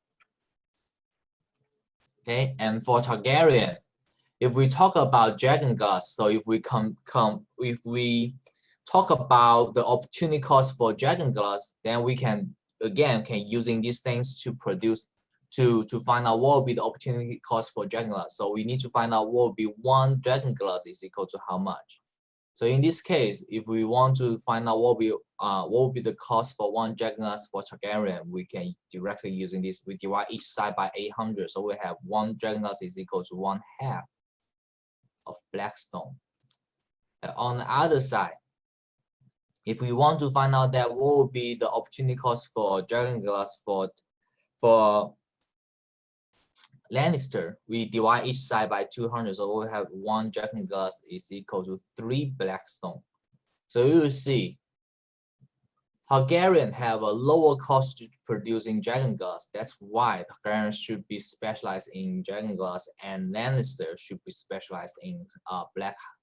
Okay, and for Targaryen, if we talk about Dragonglass, so if we talk about the opportunity cost for Dragonglass, then we can using these things to produce to find out what will be the opportunity cost for Dragonglass. So we need to find out what will be 1 Dragonglass is equal to how much. So in this case, if we want to find out what will be the cost for 1 Dragonglass for Targaryen, we can directly using this. We divide each side by 800, so we have 1 Dragonglass is equal to 1/2 of Blackstone. And on the other side, if we want to find out that what will be the opportunity cost for Dragonglass for Lannister, we divide each side by 200, so we have 1 Dragonglass is equal to 3 Blackstone. So you will see Hungarian have a lower cost to producing dragon glass. That's why Hungarian should be specialized in dragon glass, and Lannister should be specialized in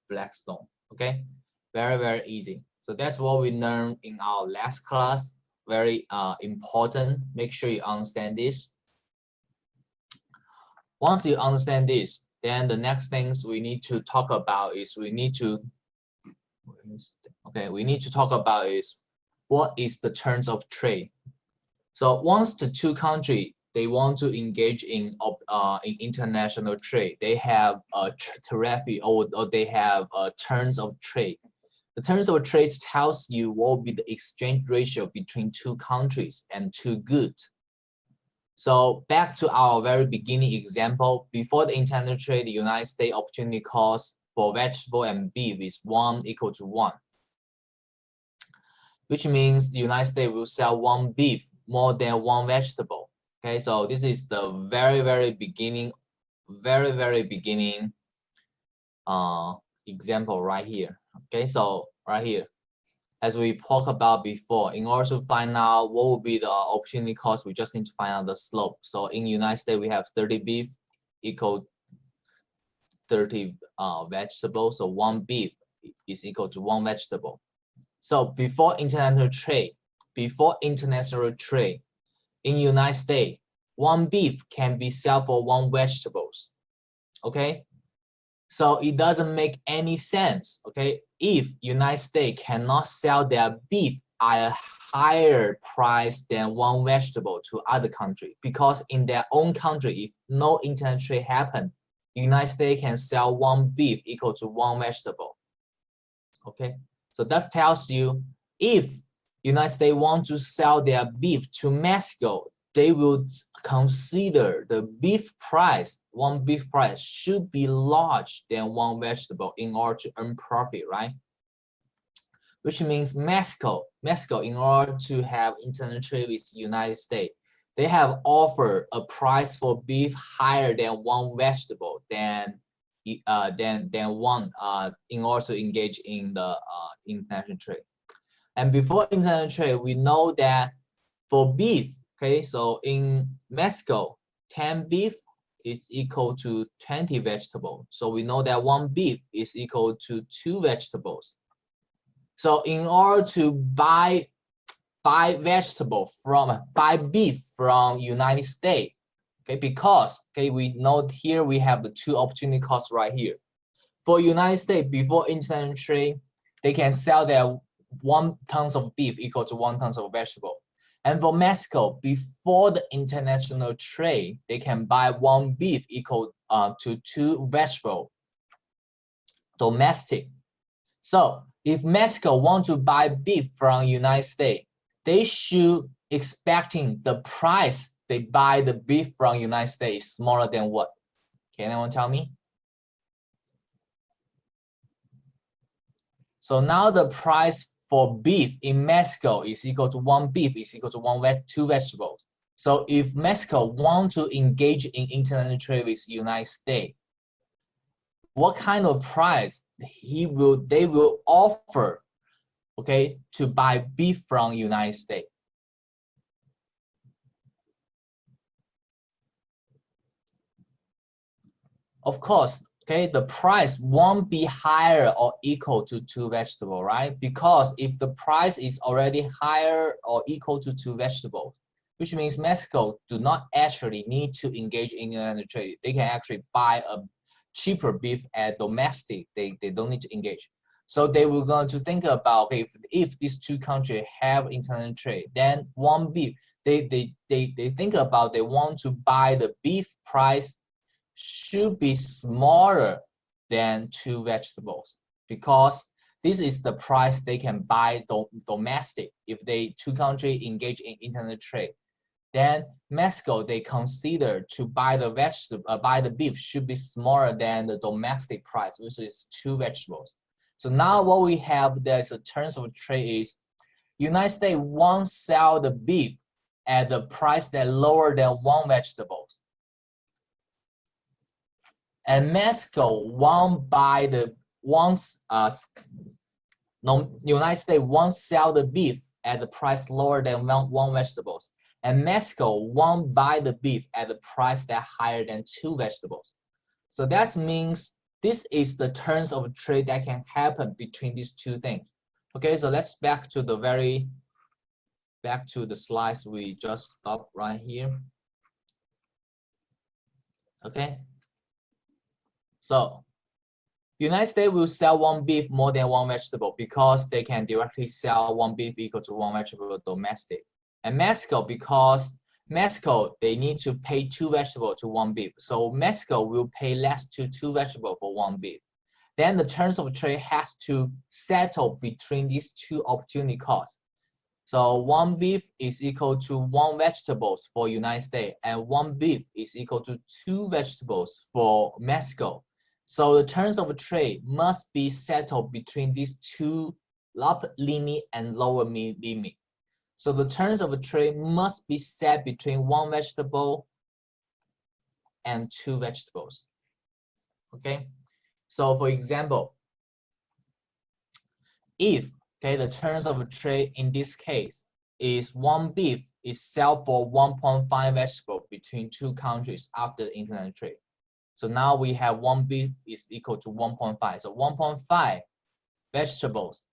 blackstone. Okay, very easy. So that's what we learned in our last class. Very important. Make sure you understand this. Once you understand this, then the next things we need to talk about is we need to talk about is what is the terms of trade. So once the two countries they want to engage in international trade, they have a tariff or they have terms of trade. The terms of trade tells you what will be the exchange ratio between two countries and two goods. So back to our very beginning example, before the international trade, the United States opportunity cost for vegetable and beef is 1 equal to 1. Which means the United States will sell 1 beef more than 1 vegetable. Okay, so this is the very beginning example right here. Okay, so right here, as we talked about before, in order to find out what will be the opportunity cost, we just need to find out the slope. So in United States, we have 30 beef equal 30 vegetables. So 1 beef is equal to 1 vegetable. So before international trade, in United States, 1 beef can be sold for 1 vegetables. Okay, so it doesn't make any sense. Okay, if United States cannot sell their beef at a higher price than 1 vegetable to other country, because in their own country, if no international trade happen, United States can sell 1 beef equal to 1 vegetable. Okay. So that tells you if United States want to sell their beef to Mexico, they will consider the beef price, 1 beef price should be larger than 1 vegetable in order to earn profit, right? Which means Mexico, in order to have international trade with the United States, they have offered a price for beef higher than 1 vegetable than one in order to engage in the international trade. And before international trade, we know that for beef, okay, so in Mexico, 10 beef is equal to 20 vegetables. So we know that 1 beef is equal to 2 vegetables. So in order to buy beef from United States, okay, because we know here we have the 2 opportunity costs right here. For United States, before international trade, they can sell their 1 tons of beef equal to 1 tons of vegetable. And for Mexico, before the international trade, they can buy 1 beef equal to 2 vegetable domestic. So if Mexico want to buy beef from United States, they should expecting the price they buy the beef from United States smaller than what? Can anyone tell me? So now the price for beef in Mexico is equal to 1 beef is equal to 2 vegetables. So if Mexico want to engage in international trade with United States, what kind of price they will offer, okay, to buy beef from United States? Of course, okay, the price won't be higher or equal to 2 vegetables, right? Because if the price is already higher or equal to 2 vegetables, which means Mexico do not actually need to engage in international trade. They can actually buy a cheaper beef at domestic. They don't need to engage. So they were going to think about, okay, if these 2 countries have international trade, then 1 beef, they think about they want to buy the beef price should be smaller than 2 vegetables, because this is the price they can buy domestic. If 2 countries engage in international trade, then Mexico they consider to buy the beef should be smaller than the domestic price, which is 2 vegetables. So now what we have there's a terms of trade is United States won't sell the beef at the price that lower than 1 vegetables. And Mexico won't buy United States won't sell the beef at the price lower than one vegetables, and Mexico won't buy the beef at the price that higher than 2 vegetables. So that means this is the terms of trade that can happen between these two things. Okay, so let's back to the slides we just stopped right here. Okay, so United States will sell one beef more than one vegetable because they can directly sell one beef equal to one vegetable domestic. And Mexico, because Mexico, they need to pay 2 vegetables to 1 beef. So Mexico will pay less to 2 vegetables for 1 beef. Then the terms of trade has to settle between these 2 opportunity costs. So 1 beef is equal to 1 vegetables for United States, and 1 beef is equal to 2 vegetables for Mexico. So the terms of trade must be settled between these 2 upper limit and lower limit. So the terms of trade must be set between 1 vegetable and 2 vegetables. Okay, so for example, if the terms of trade in this case is 1 beef is sold for 1.5 vegetable between 2 countries after the international trade. So now we have 1 beef is equal to 1.5. So 1.5 vegetables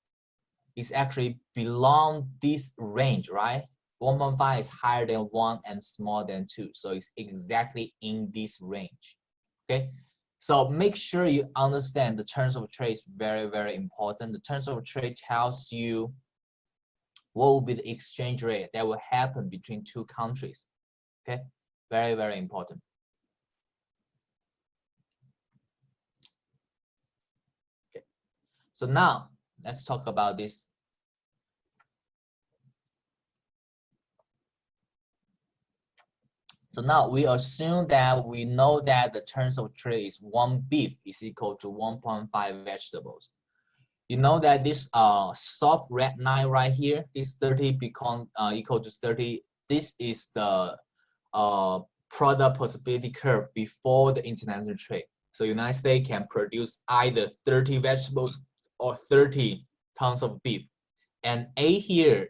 is actually belong this range, right? 1.5 is higher than 1 and smaller than 2. So it's exactly in this range. Okay. So make sure you understand the terms of trade is very, very important. The terms of trade tells you what will be the exchange rate that will happen between 2 countries. Okay. Very, very important. Okay. So now let's talk about this. So now we assume that we know that the terms of trade is 1 beef is equal to 1.5 vegetables. You know that this soft red line right here, this 30 become equal to 30. This is the product possibility curve before the international trade. So United States can produce either 30 vegetables or 30 tons of beef. And A here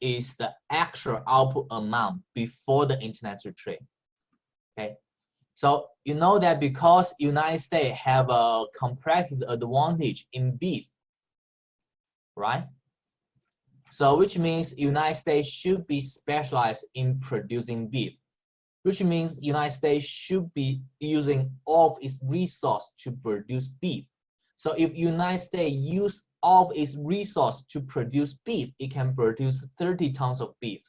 is the actual output amount before the international trade. Okay, so you know that because United States have a comparative advantage in beef, right? So which means United States should be specialized in producing beef, which means United States should be using all of its resource to produce beef. So if United States use all of its resource to produce beef, it can produce 30 tons of beef.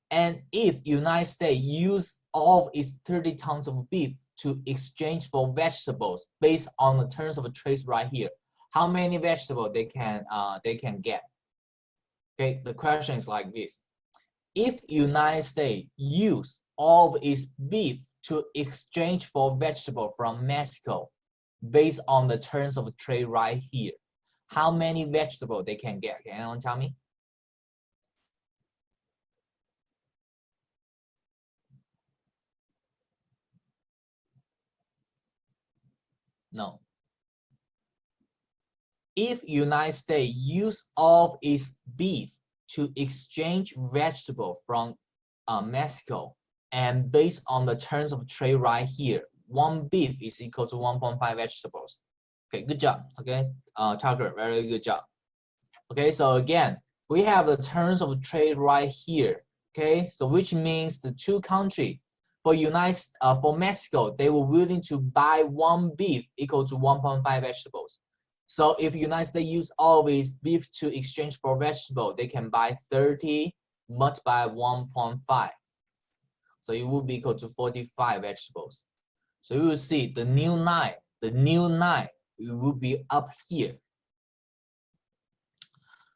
And if United States use all of its 30 tons of beef to exchange for vegetables based on the terms of trade right here, how many vegetables they can get? Okay, the question is like this: if United States use all of its beef to exchange for vegetable from Mexico based on the terms of trade right here, how many vegetables they can get? Can anyone tell me? No. If United States use all of its beef to exchange vegetable from Mexico, and based on the terms of trade right here, 1 beef is equal to 1.5 vegetables. Okay, good job. Okay, Tucker, very good job. Okay, so again, we have the terms of trade right here. Okay, so which means the 2 countries for for Mexico, they were willing to buy 1 beef equal to 1.5 vegetables. So if United States use all of its beef to exchange for vegetable, they can buy 30 multiplied by 1.5. So it will be equal to 45 vegetables. So you will see the new 9, it will be up here.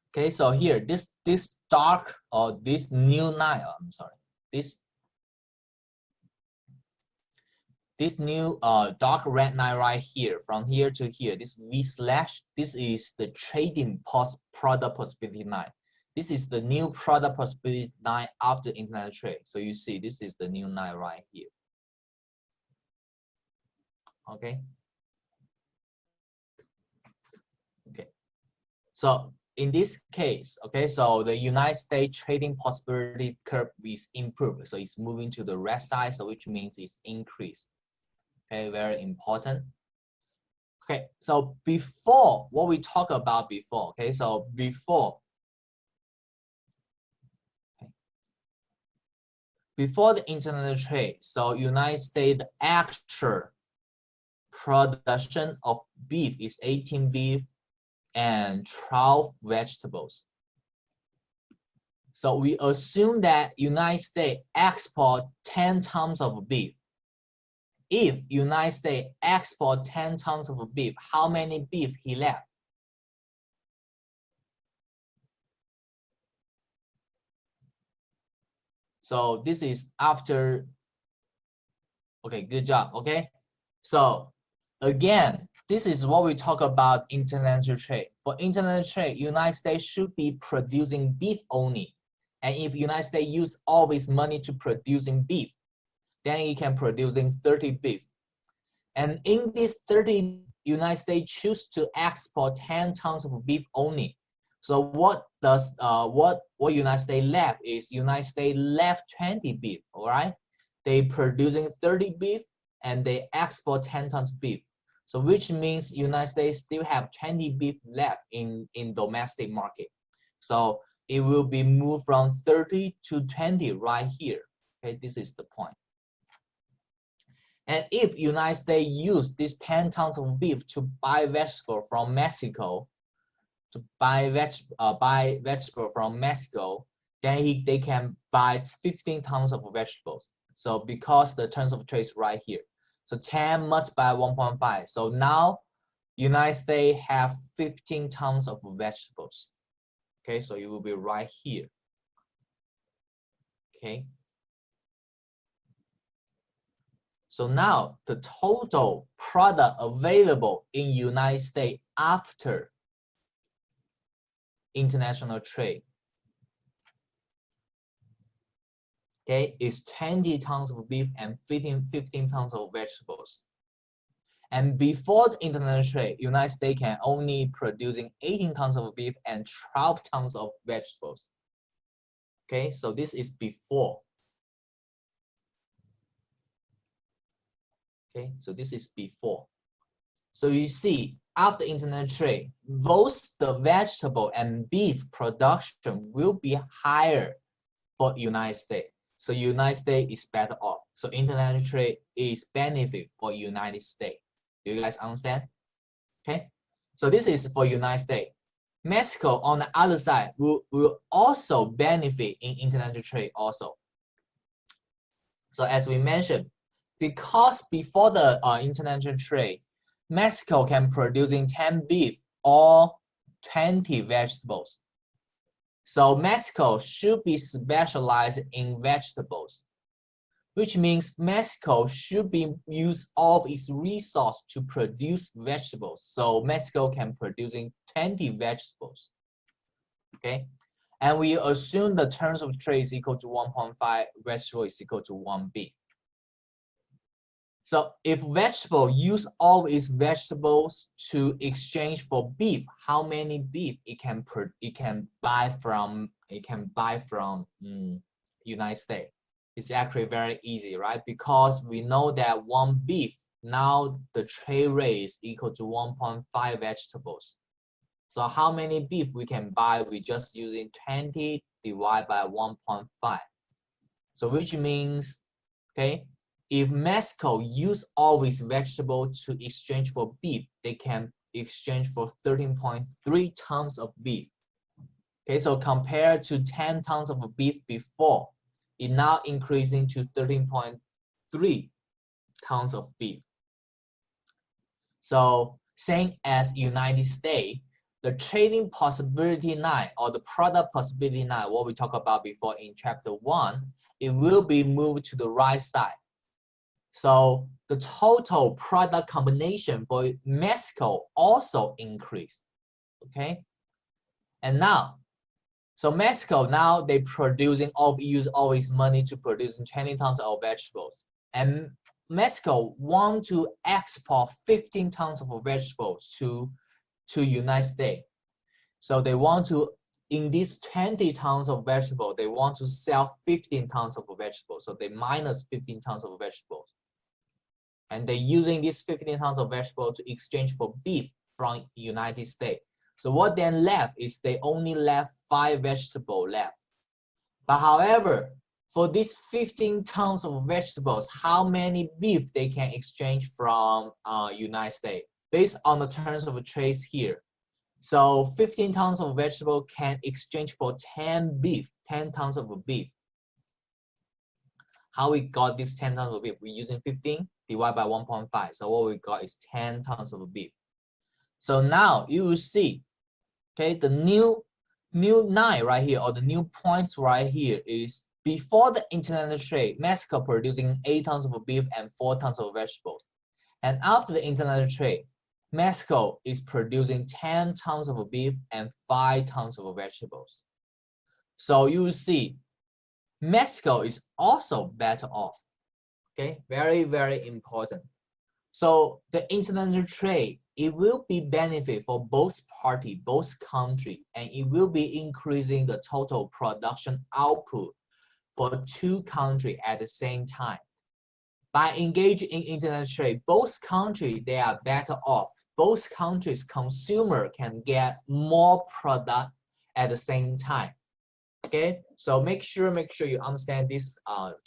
Okay, so here, this dark or this new 9, I'm sorry, this new dark red line right here, from here to here, this V slash, this is the trading product possibility line. This is the new product possibility line after international trade. So you see, this is the new line right here. Okay. Okay. So in this case, okay, so the United States trading possibility curve is improved. So it's moving to the red side, so which means it's increased. Okay, very important. Okay, so before what we talked about before, okay, so before the international trade, so United States actual production of beef is 18 beef and 12 vegetables. So we assume that United States export 10 tons of beef. If United States export 10 tons of beef, how many beef he left? So this is after, okay, good job, okay? So again, this is what we talk about international trade. For international trade, United States should be producing beef only. And if United States use all its money to producing beef, then it can producing 30 beef. And in this 30, United States choose to export 10 tons of beef only. So what does what United States left is United States left 20 beef, all right? They producing 30 beef and they export 10 tons of beef. So which means United States still have 20 beef left in domestic market. So it will be moved from 30 to 20 right here. Okay, this is the point. And if United States use this 10 tons of beef to buy vegetable from Mexico, vegetable from Mexico, then they can buy 15 tons of vegetables. So because the terms of trade is right here. So 10 multiplied by 1.5. So now United States have 15 tons of vegetables. Okay, so it will be right here. Okay. So now the total product available in United States after international trade, okay, is 20 tons of beef and 15 tons of vegetables. And before the international trade, United States can only producing 18 tons of beef and 12 tons of vegetables. Okay, so this is before. Okay, so this is before. So you see, after international trade, both the vegetable and beef production will be higher for United States. So United States is better off. So international trade is benefit for United States. Do you guys understand? Okay, so this is for United States. Mexico on the other side will also benefit in international trade also. So as we mentioned, because before the international trade, Mexico can producing 10 beef or 20 vegetables. So Mexico should be specialized in vegetables, which means Mexico should be use all of its resource to produce vegetables. So Mexico can producing 20 vegetables. Okay, and we assume the terms of trade is equal to 1.5, vegetable is equal to 1 beef. So if vegetable use all its vegetables to exchange for beef, how many beef it can buy from United States? It's actually very easy, right? Because we know that 1 beef now the trade rate is equal to 1.5 vegetables. So how many beef we can buy? We just using 20 divided by 1.5. So which means, okay, if Mexico use all its vegetables to exchange for beef, they can exchange for 13.3 tons of beef. Okay, so compared to 10 tons of beef before, it now increasing to 13.3 tons of beef. So same as United States, the trading possibility 9 or the product possibility 9, what we talked about before in chapter 1, it will be moved to the right side. So the total product combination for Mexico also increased, okay? And now, so Mexico now they use all its money to producing 20 tons of vegetables, and Mexico want to export 15 tons of vegetables to United States. So they want to, in these 20 tons of vegetable, they want to sell 15 tons of vegetables. So they minus 15 tons of vegetables. And they're using these 15 tons of vegetable to exchange for beef from United States. So what then left is they only left 5 vegetables left. But however, for these 15 tons of vegetables, how many beef they can exchange from United States based on the terms of trade here. So 15 tons of vegetable can exchange for 10 tons of beef. How we got this 10 tons of beef? We're using 15 divided by 1.5. So what we got is 10 tons of beef. So now you will see, okay, the new 9 right here, or the new points right here is before the international trade, Mexico producing 8 tons of beef and 4 tons of vegetables. And after the international trade, Mexico is producing 10 tons of beef and 5 tons of vegetables. So you will see Mexico is also better off. Okay, very, very important. So the international trade, it will be benefit for both parties, both countries, and it will be increasing the total production output for 2 countries at the same time. By engaging in international trade, both countries, they are better off. Both countries' consumer can get more product at the same time. Okay, so make sure you understand these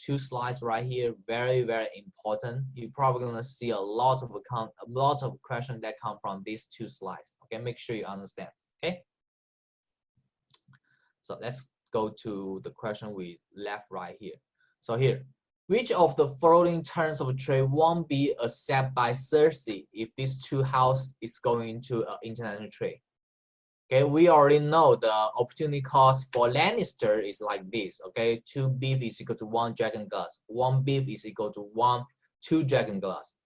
2 slides right here. Very, very important. You're probably gonna see a lot of questions that come from these 2 slides. Okay, make sure you understand. Okay, so let's go to the question we left right here. So here, which of the following terms of trade won't be accepted by Cersei if these 2 houses is going to international trade? Okay, we already know the opportunity cost for Lannister is like this. Okay, 2 beef is equal to 1 dragon glass. 1 beef is equal to 2 dragon glass.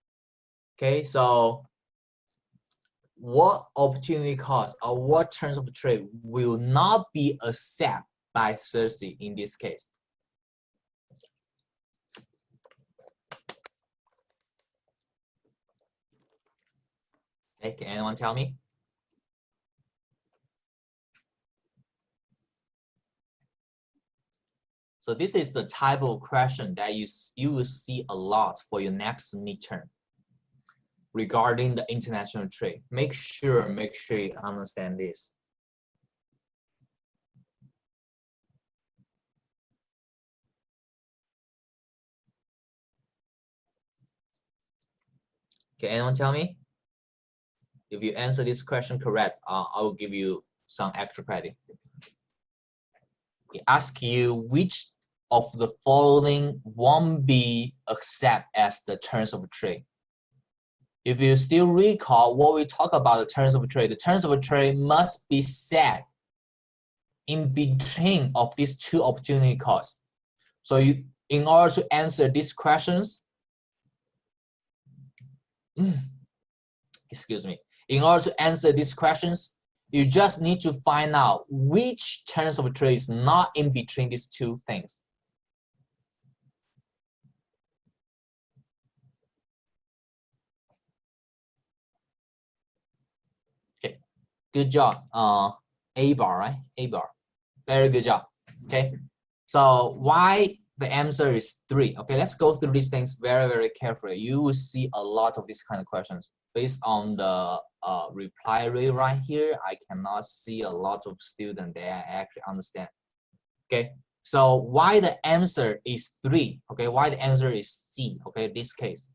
Okay, so what opportunity cost or what terms of trade will not be accepted by Cersei in this case? Okay, can anyone tell me? So this is the type of question that you will see a lot for your next midterm regarding the international trade. Make sure you understand this. Can anyone tell me? If you answer this question correct, I will give you some extra credit. It asks you which of the following won't be accepted as the terms of trade. If you still recall what we talked about the terms of trade must be set in between of these 2 opportunity costs. So in order to answer these questions, excuse me, in order to answer these questions, you just need to find out which terms of trade is not in between these 2 things. Okay, good job. A bar, right? A bar. Very good job. Okay, so why the answer is 3? Okay, let's go through these things very, very carefully. You will see a lot of these kind of questions. Based on the reply rate right here, I cannot see a lot of students that actually understand. Okay, so why the answer is 3? Okay, why the answer is C? Okay, this case.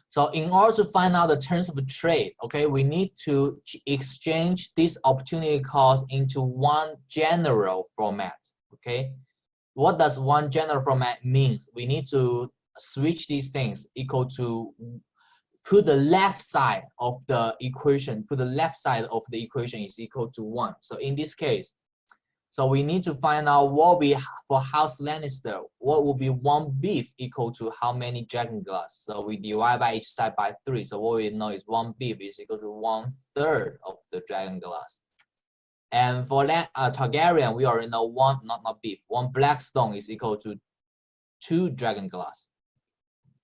So in order to find out the terms of trade, okay, we need to exchange this opportunity cost into 1 general format. Okay, what does 1 general format means? We need to switch these things equal to put the left side of the equation, is equal to 1. So in this case, so we need to find out what we for House Lannister, what will be 1 beef equal to how many dragon glass. So we divide by each side by 3. So what we know is 1 beef is equal to 1/3 of the dragon glass. And for Targaryen, we already know 1, not beef, 1 Blackstone is equal to 2 dragon glass.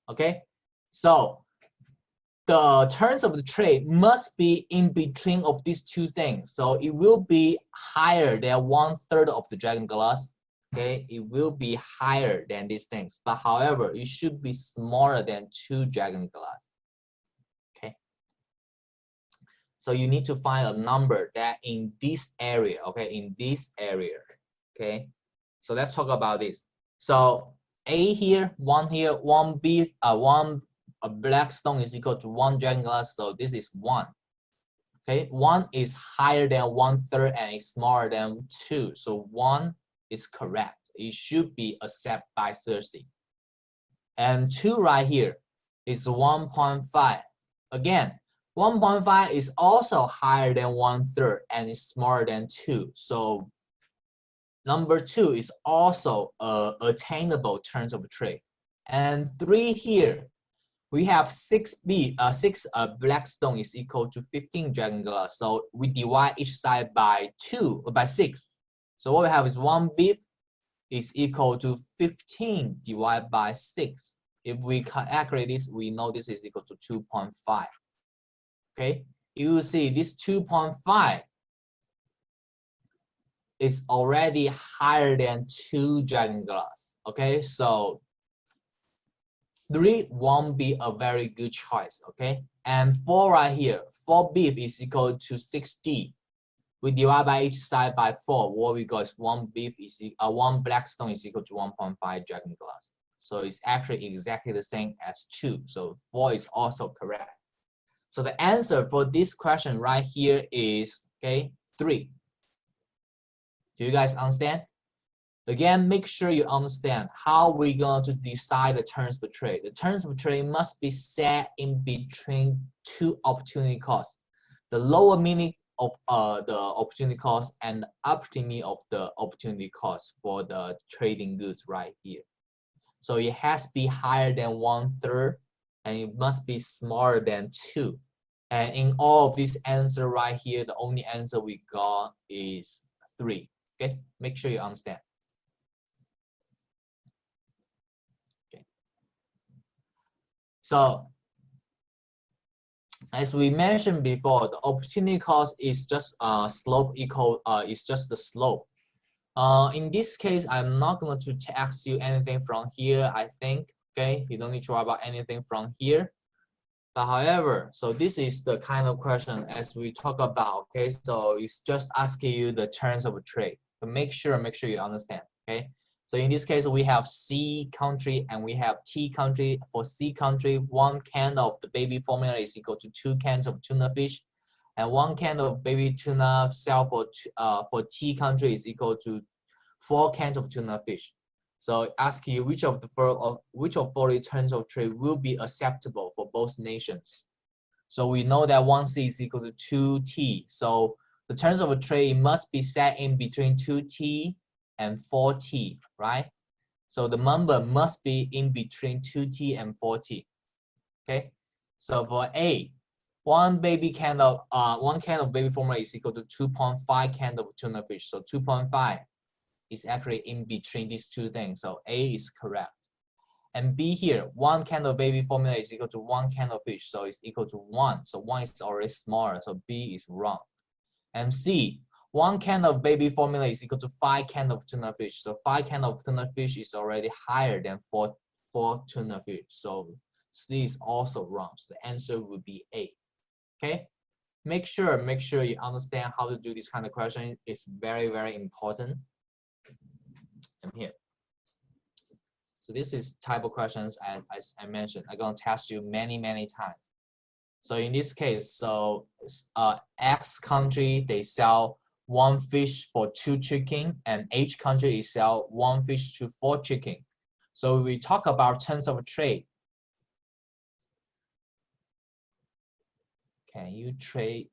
Okay, so the terms of the trade must be in between of these two things. So it will be higher than 1/3 of the dragon glass. Okay, it will be higher than these things, but however, it should be smaller than 2 dragon glass. Okay, so you need to find a number that in this area. Okay, in this area. Okay, so let's talk about this. So A here, 1 here, 1 B, 1 a black stone is equal to 1 dragon glass. So this is 1. Okay, 1 is higher than 1/3 and is smaller than 2. So 1 is correct. It should be accepted by Cersei. And 2 right here is 1.5. Again, 1.5 is also higher than 1/3 and is smaller than 2. So number 2 is also attainable terms of trade. And 3 here, we have 6 black stone is equal to 15 dragon glass. So we divide each side by 6. So what we have is 1 beef is equal to 15 divided by 6. If we calculate this, we know this is equal to 2.5. Okay, you will see this 2.5 is already higher than 2 dragon glass. Okay, so 3 won't be a very good choice. Okay, and 4 right here, 4 beef is equal to 60. We divide by each side by 4. What we got is 1 beef is 1 black stone is equal to 1.5 dragon glass. So it's actually exactly the same as 2. So 4 is also correct. So the answer for this question right here is 3. Do you guys understand? Again, make sure you understand how we're going to decide the terms of trade. The terms of trade must be set in between 2 opportunity costs. The lower meaning of the opportunity cost and the upper meaning of the opportunity cost for the trading goods right here. So it has to be higher than 1/3 and it must be smaller than 2. And in all of these answers right here, the only answer we got is 3. Okay, make sure you understand. Okay. So as we mentioned before, the opportunity cost is just slope equal is just the slope. In this case, I'm not going to ask you anything from here, I think. Okay, you don't need to worry about anything from here. But however, so this is the kind of question as we talk about. Okay, so it's just asking you the terms of trade. But make sure you understand. Okay, so in this case, we have C country and we have T country. For C country, 1 can of the baby formula is equal to 2 cans of tuna fish, and 1 can of baby tuna sell for T country is equal to 4 cans of tuna fish. So ask you which of 40 terms of trade will be acceptable for both nations. So we know that 1C is equal to 2T. So the terms of trade must be set in between 2T and 4T, right? So the number must be in between 2T and 4T. Okay. So for A, 1 can of baby formula is equal to 2.5 cans of tuna fish. So 2.5 is actually in between these two things. So A is correct. And B here, 1 can of baby formula is equal to 1 can of fish. So it's equal to 1. So 1 is already smaller. So B is wrong. And C, 1 can of baby formula is equal to 5 cans of tuna fish. So 5 cans of tuna fish is already higher than 4 tuna fish. So C is also wrong. So the answer would be A. Okay. Make sure you understand how to do this kind of question. It's very, very important. And here. So this is type of questions as I mentioned. I'm going to test you many times. So in this case, so X country, they sell 1 fish for 2 chicken, and H country is sell 1 fish to 4 chicken. So we talk about terms of trade. Can you trade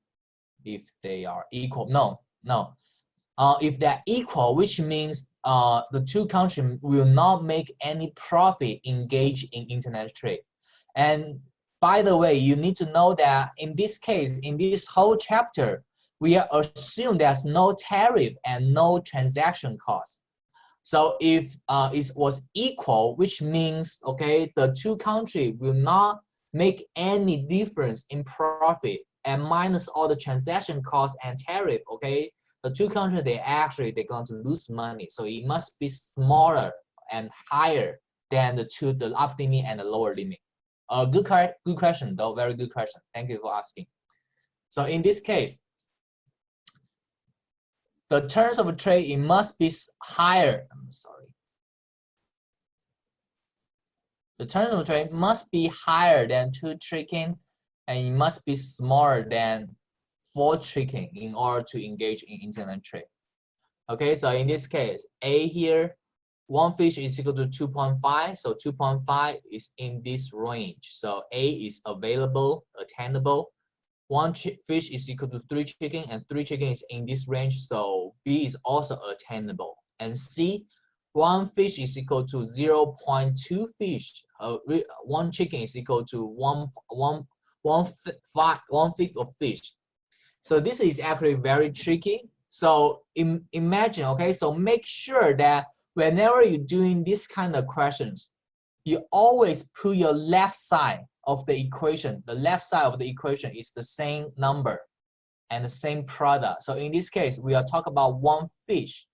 if they are equal? No. If they're equal, which means the 2 countries will not make any profit engaged in internet trade. And by the way, you need to know that in this case, in this whole chapter, we assume there's no tariff and no transaction cost. So if it was equal, which means, okay, the 2 countries will not make any difference in profit and minus all the transaction costs and tariff, okay, the two countries, they're going to lose money. So it must be smaller and higher than the upper limit and the lower limit. Good question though, very good question. Thank you for asking. So in this case, the terms of trade, it must be higher. I'm sorry. The terms of trade must be higher than 2 trillion, and it must be smaller than 4 trillion in order to engage in international trade. Okay, so in this case, A here, one fish is equal to 2.5, so 2.5 is in this range. So A is available, attainable. One fish is equal to 3 chicken, and 3 chicken is in this range, so B is also attainable. And C, one fish is equal to 0.2 fish. One chicken is equal to one fifth of fish. So this is actually very tricky. So imagine, okay, so make sure that whenever you're doing this kind of questions, you always put your left side of the equation. The left side of the equation is the same number and the same product. So in this case, we are talking about one fish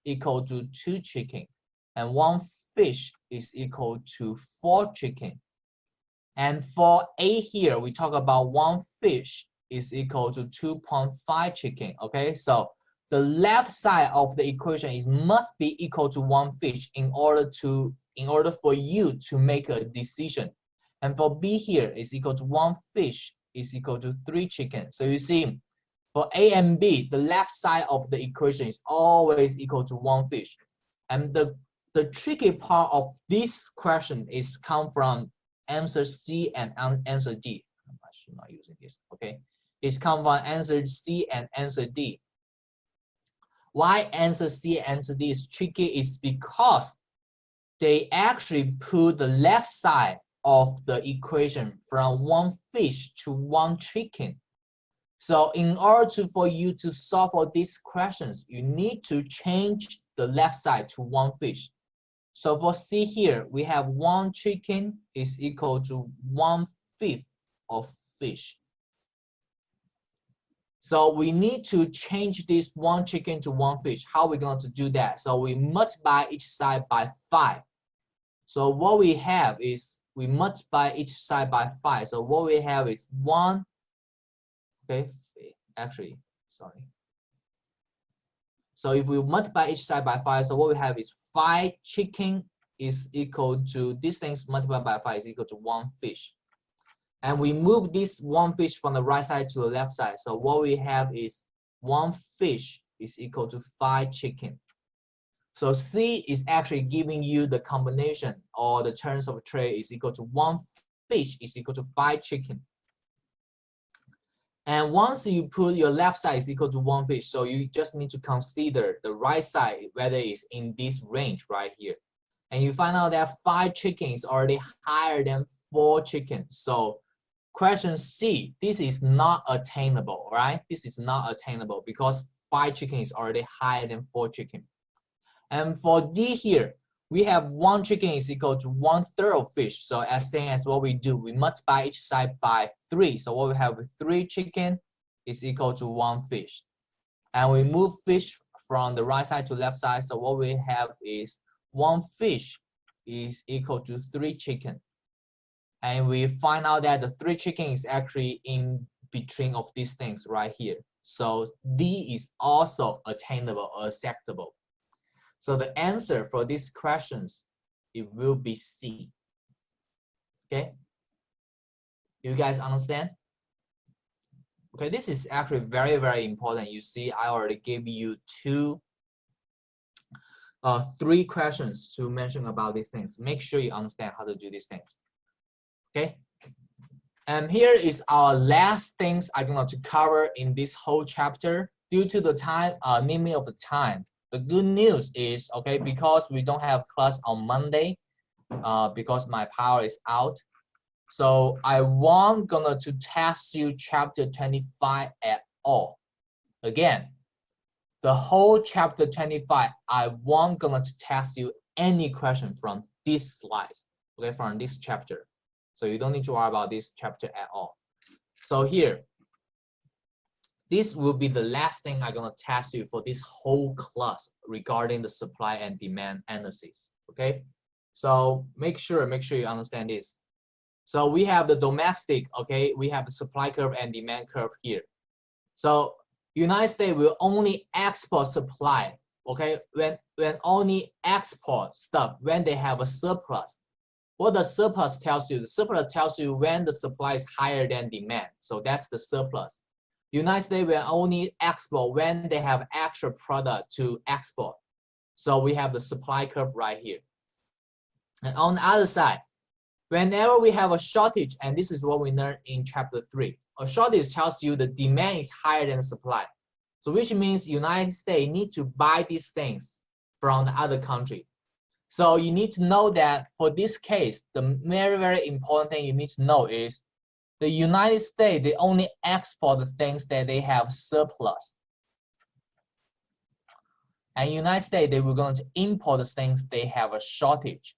equal to 2 chicken, and one fish is equal to 4 chicken. And for A here, we talk about one fish is equal to 2.5 chicken. Okay, so the left side of the equation must be equal to one fish in order for you to make a decision. And for B here is equal to one fish is equal to 3 chicken. So you see, for A and B, the left side of the equation is always equal to one fish. And the tricky part of this question is come from answer C and answer D. I'm actually not using this, okay? It's come from answer C and answer D. Why answer C and answer D is tricky is because they actually put the left side of the equation from one fish to one chicken. So in order for you to solve all these questions, you need to change the left side to one fish. So for C here, we have one chicken is equal to 1/5 of fish. So we need to change this one chicken to one fish. How are we going to do that? So we multiply each side by 5. So what we have is we multiply each side by 5. So what we have is 1. Okay, actually, sorry. So if we multiply each side by 5, so what we have is 5 chicken is equal to, these things multiplied by 5 is equal to 1 fish. And we move this 1 fish from the right side to the left side. So what we have is 1 fish is equal to 5 chicken. So C is actually giving you the combination or the terms of trade is equal to 1 fish is equal to 5 chicken. And once you put your left side is equal to 1 fish, so you just need to consider the right side, whether it's in this range right here. And you find out that 5 chicken is already higher than 4 chickens. So question C, this is not attainable, right? This is not attainable because 5 chicken is already higher than 4 chicken. And for D here, we have 1 chicken is equal to 1/3 of fish. So as same as what we do, we multiply each side by 3. So what we have with 3 chicken is equal to 1 fish. And we move fish from the right side to left side. So what we have is 1 fish is equal to 3 chicken. And we find out that the 3 chicken is actually in between of these things right here. So D is also attainable or acceptable. So the answer for these questions, it will be C. Okay? You guys understand? Okay, this is actually very, very important. You see, I already gave you 3 questions to mention about these things. Make sure you understand how to do these things. Okay? And here is our last things I'm going to cover in this whole chapter. Due to the time, limit of the time, the good news is, okay, because we don't have class on Monday, because my power is out. So I won't gonna to test you chapter 25 at all. Again, the whole chapter 25, I won't gonna to test you any question from these slides, okay, from this chapter. So you don't need to worry about this chapter at all. So here, this will be the last thing I'm gonna test you for this whole class regarding the supply and demand analysis. Okay, so make sure you understand this. So we have the domestic, okay, we have the supply curve and demand curve here. So United States will only export supply, okay, when only export stuff when they have a surplus. What the surplus tells you? The surplus tells you when the supply is higher than demand. So that's the surplus. United States will only export when they have extra product to export. So we have the supply curve right here. And on the other side, whenever we have a shortage, and this is what we learned in chapter 3, a shortage tells you the demand is higher than the supply. So which means United States need to buy these things from the other country. So you need to know that for this case, the very, very important thing you need to know is the United States, they only export the things that they have surplus. And United States, they were going to import the things they have a shortage.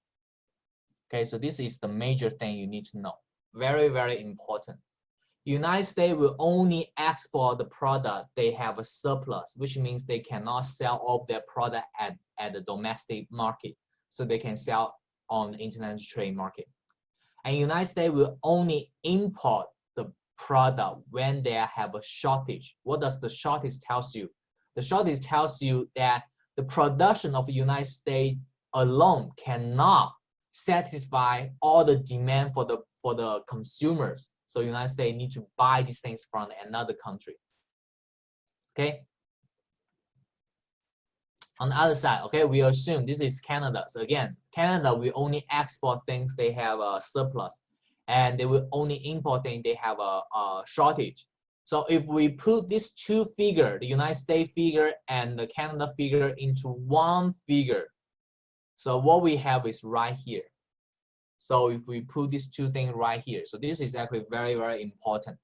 Okay, so this is the major thing you need to know. Very, very important. United States will only export the product they have a surplus, which means they cannot sell all their product at the domestic market. So they can sell on the international trade market. And United States will only import the product when they have a shortage. What does the shortage tells you? The shortage tells you that the production of the United States alone cannot satisfy all the demand for the consumers. So United States need to buy these things from another country. Okay. On the other side, okay, we assume this is Canada. So again, Canada will only export things they have a surplus, and they will only import things they have a shortage. So if we put these two figures, the United States figure and the Canada figure, into one figure, so what we have is right here. So if we put these two things right here, so this is actually very, very important.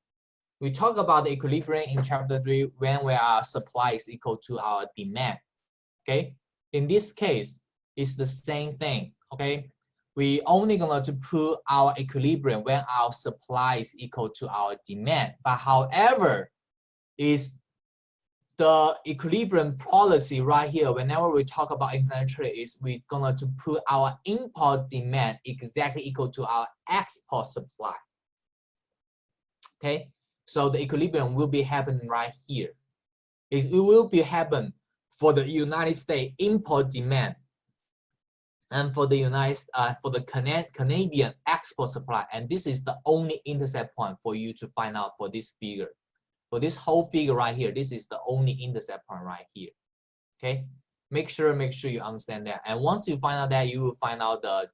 We talk about the equilibrium in chapter 3 when our supply is equal to our demand. Okay, in this case, it's the same thing. Okay, we only going to put our equilibrium when our supply is equal to our demand. But however, is the equilibrium policy right here, whenever we talk about international trade, is we're going to put our import demand exactly equal to our export supply. Okay, so the equilibrium will be happening right here. It will be happen for the United States import demand and for the Canadian export supply, and this is the only intercept point for you to find out for this figure. For this whole figure right here, this is the only intercept point right here. Okay, make sure you understand that. And once you find out that, you will find out the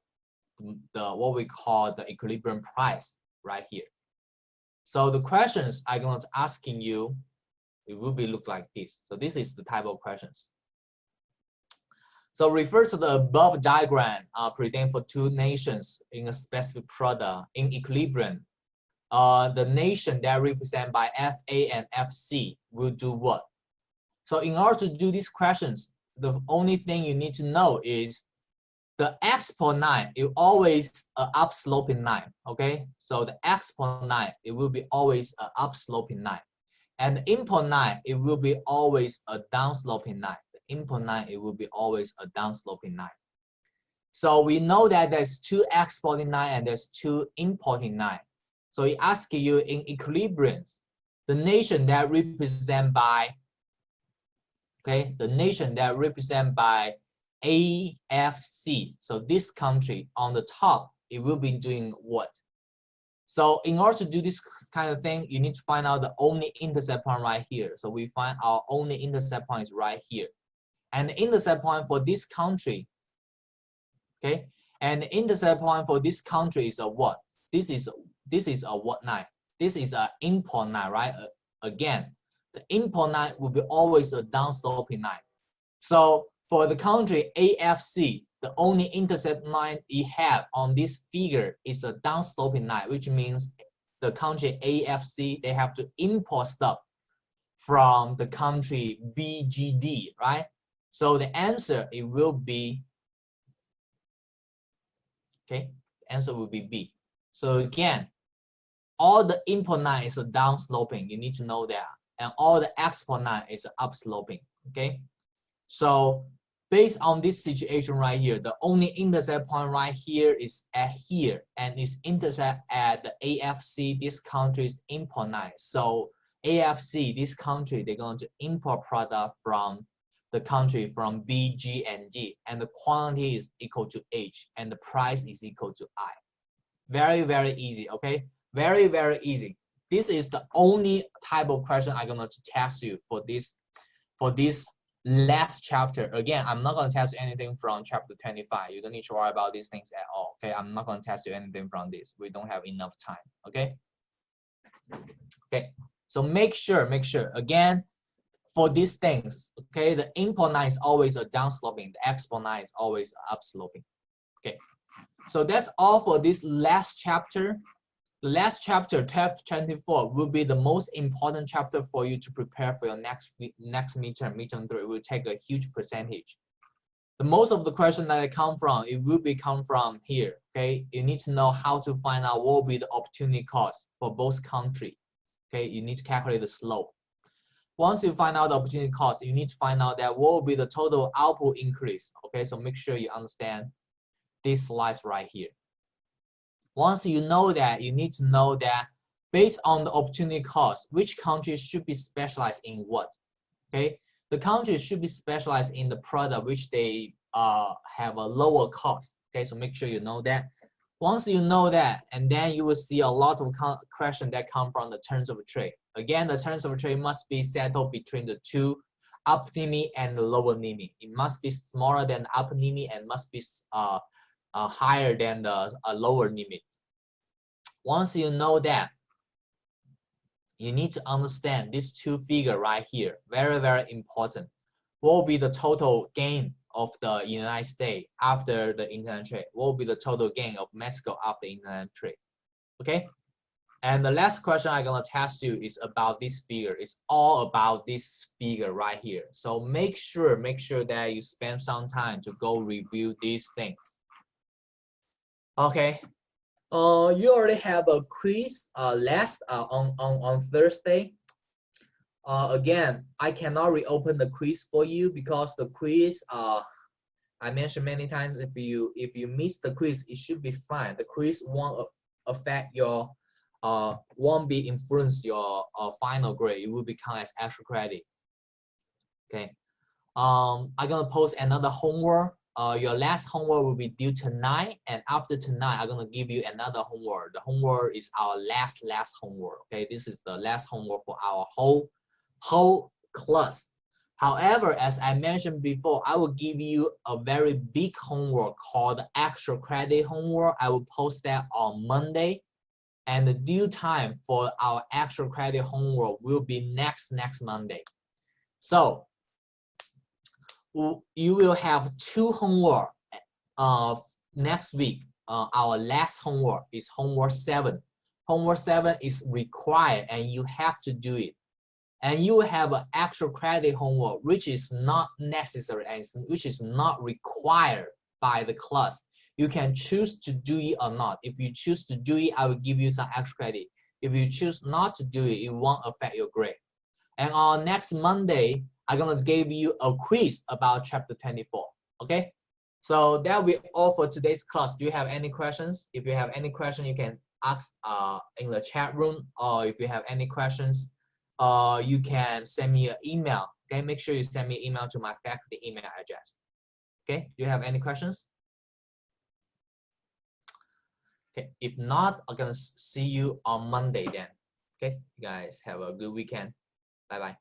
what we call the equilibrium price right here. So the questions I'm going to asking you, it will be look like this. So this is the type of questions. So refer to the above diagram present for two nations in a specific product in equilibrium. The nation that represented by FA and FC will do what? So in order to do these questions, the only thing you need to know is the export line is always an upsloping line. Okay, so the export line, it will be always an upsloping line. And the import line, it will be always a downsloping line. The import line, it will be always a downsloping line. So we know that there's two exporting line and there's two importing line. So he asks you in equilibriums, the nation that represent by, okay, the nation that represent by AFC. So this country on the top, it will be doing what? So in order to do this kind of thing, you need to find out the only intercept point right here. So we find our only intercept point is right here. And the intercept point for this country, okay? And the intercept point for this country is a what? This is a what line? This is an import line, right? Again, the import line will be always a downsloping line. So for the country AFC, the only intercept line you have on this figure is a downsloping line, which means the country AFC, they have to import stuff from the country BGD, right? So the answer, it will be, okay, the answer will be B. So again, all the input line is a down sloping. You need to know that. And all the export line is up sloping. Okay. So based on this situation right here, the only intercept point right here is at here, and its intercept at the AFC, this country's import line. So AFC, this country, they're going to import product from the country from B, G, and D, and the quantity is equal to H, and the price is equal to I. Very, very easy, okay? Very, very easy. This is the only type of question I'm going to test you for this last chapter. Again, I'm not going to test you anything from chapter 25. You don't need to worry about these things at all, okay? I'm not going to test you anything from this. We don't have enough time, okay? Okay, so make sure, again, for these things, okay, the import line is always a down sloping, the export line is always up sloping. Okay, so that's all for this last chapter. The last chapter, chapter 24, will be the most important chapter for you to prepare for your next midterm 3. It will take a huge percentage. The most of the questions that come from, it will be come from here. Okay, you need to know how to find out what will be the opportunity cost for both countries. Okay, you need to calculate the slope. Once you find out the opportunity cost, you need to find out that what will be the total output increase. Okay, so make sure you understand these slides right here. Once you know that, you need to know that based on the opportunity cost, which countries should be specialized in what. Okay, the countries should be specialized in the product which they have a lower cost. Okay, so make sure you know that. Once you know that, and then you will see a lot of questions that come from the terms of trade. Again, the terms of trade must be settled between the two upper limit and the lower limit. It must be smaller than the upper limit and must be higher than the lower limit. Once you know that, you need to understand these two figures right here. Very, very important. What will be the total gain of the United States after the internet trade? What will be the total gain of Mexico after internet trade? Okay. And the last question I'm gonna test you is about this figure. It's all about this figure right here. So make sure that you spend some time to go review these things. Okay. You already have a quiz last on Thursday. Again, I cannot reopen the quiz for you because the quiz I mentioned many times, if you miss the quiz, it should be fine. The quiz won't affect your won't be influence your final grade. It will become as extra credit. Okay. I'm gonna post another homework. Your last homework will be due tonight, and after tonight, I'm gonna give you another homework. The homework is our last homework. Okay, this is the last homework for our whole class. However, as I mentioned before, I will give you a very big homework called extra credit homework. I will post that on Monday, and the due time for our extra credit homework will be next Monday. So you will have 2 homework next week. Our last homework is homework 7. Homework 7 is required and you have to do it. And you have an extra credit homework which is not necessary and which is not required by the class. You can choose to do it or not. If you choose to do it, I will give you some extra credit. If you choose not to do it, it won't affect your grade. And on next Monday, I'm gonna give you a quiz about chapter 24. Okay, so that will be all for today's class. Do you have any questions? If you have any question, you can ask in the chat room, or if you have any questions, you can send me an email. Okay, make sure you send me an email to my faculty email address. Okay, do you have any questions? Okay, if not, I'm gonna see you on Monday then. Okay, you guys have a good weekend. Bye bye.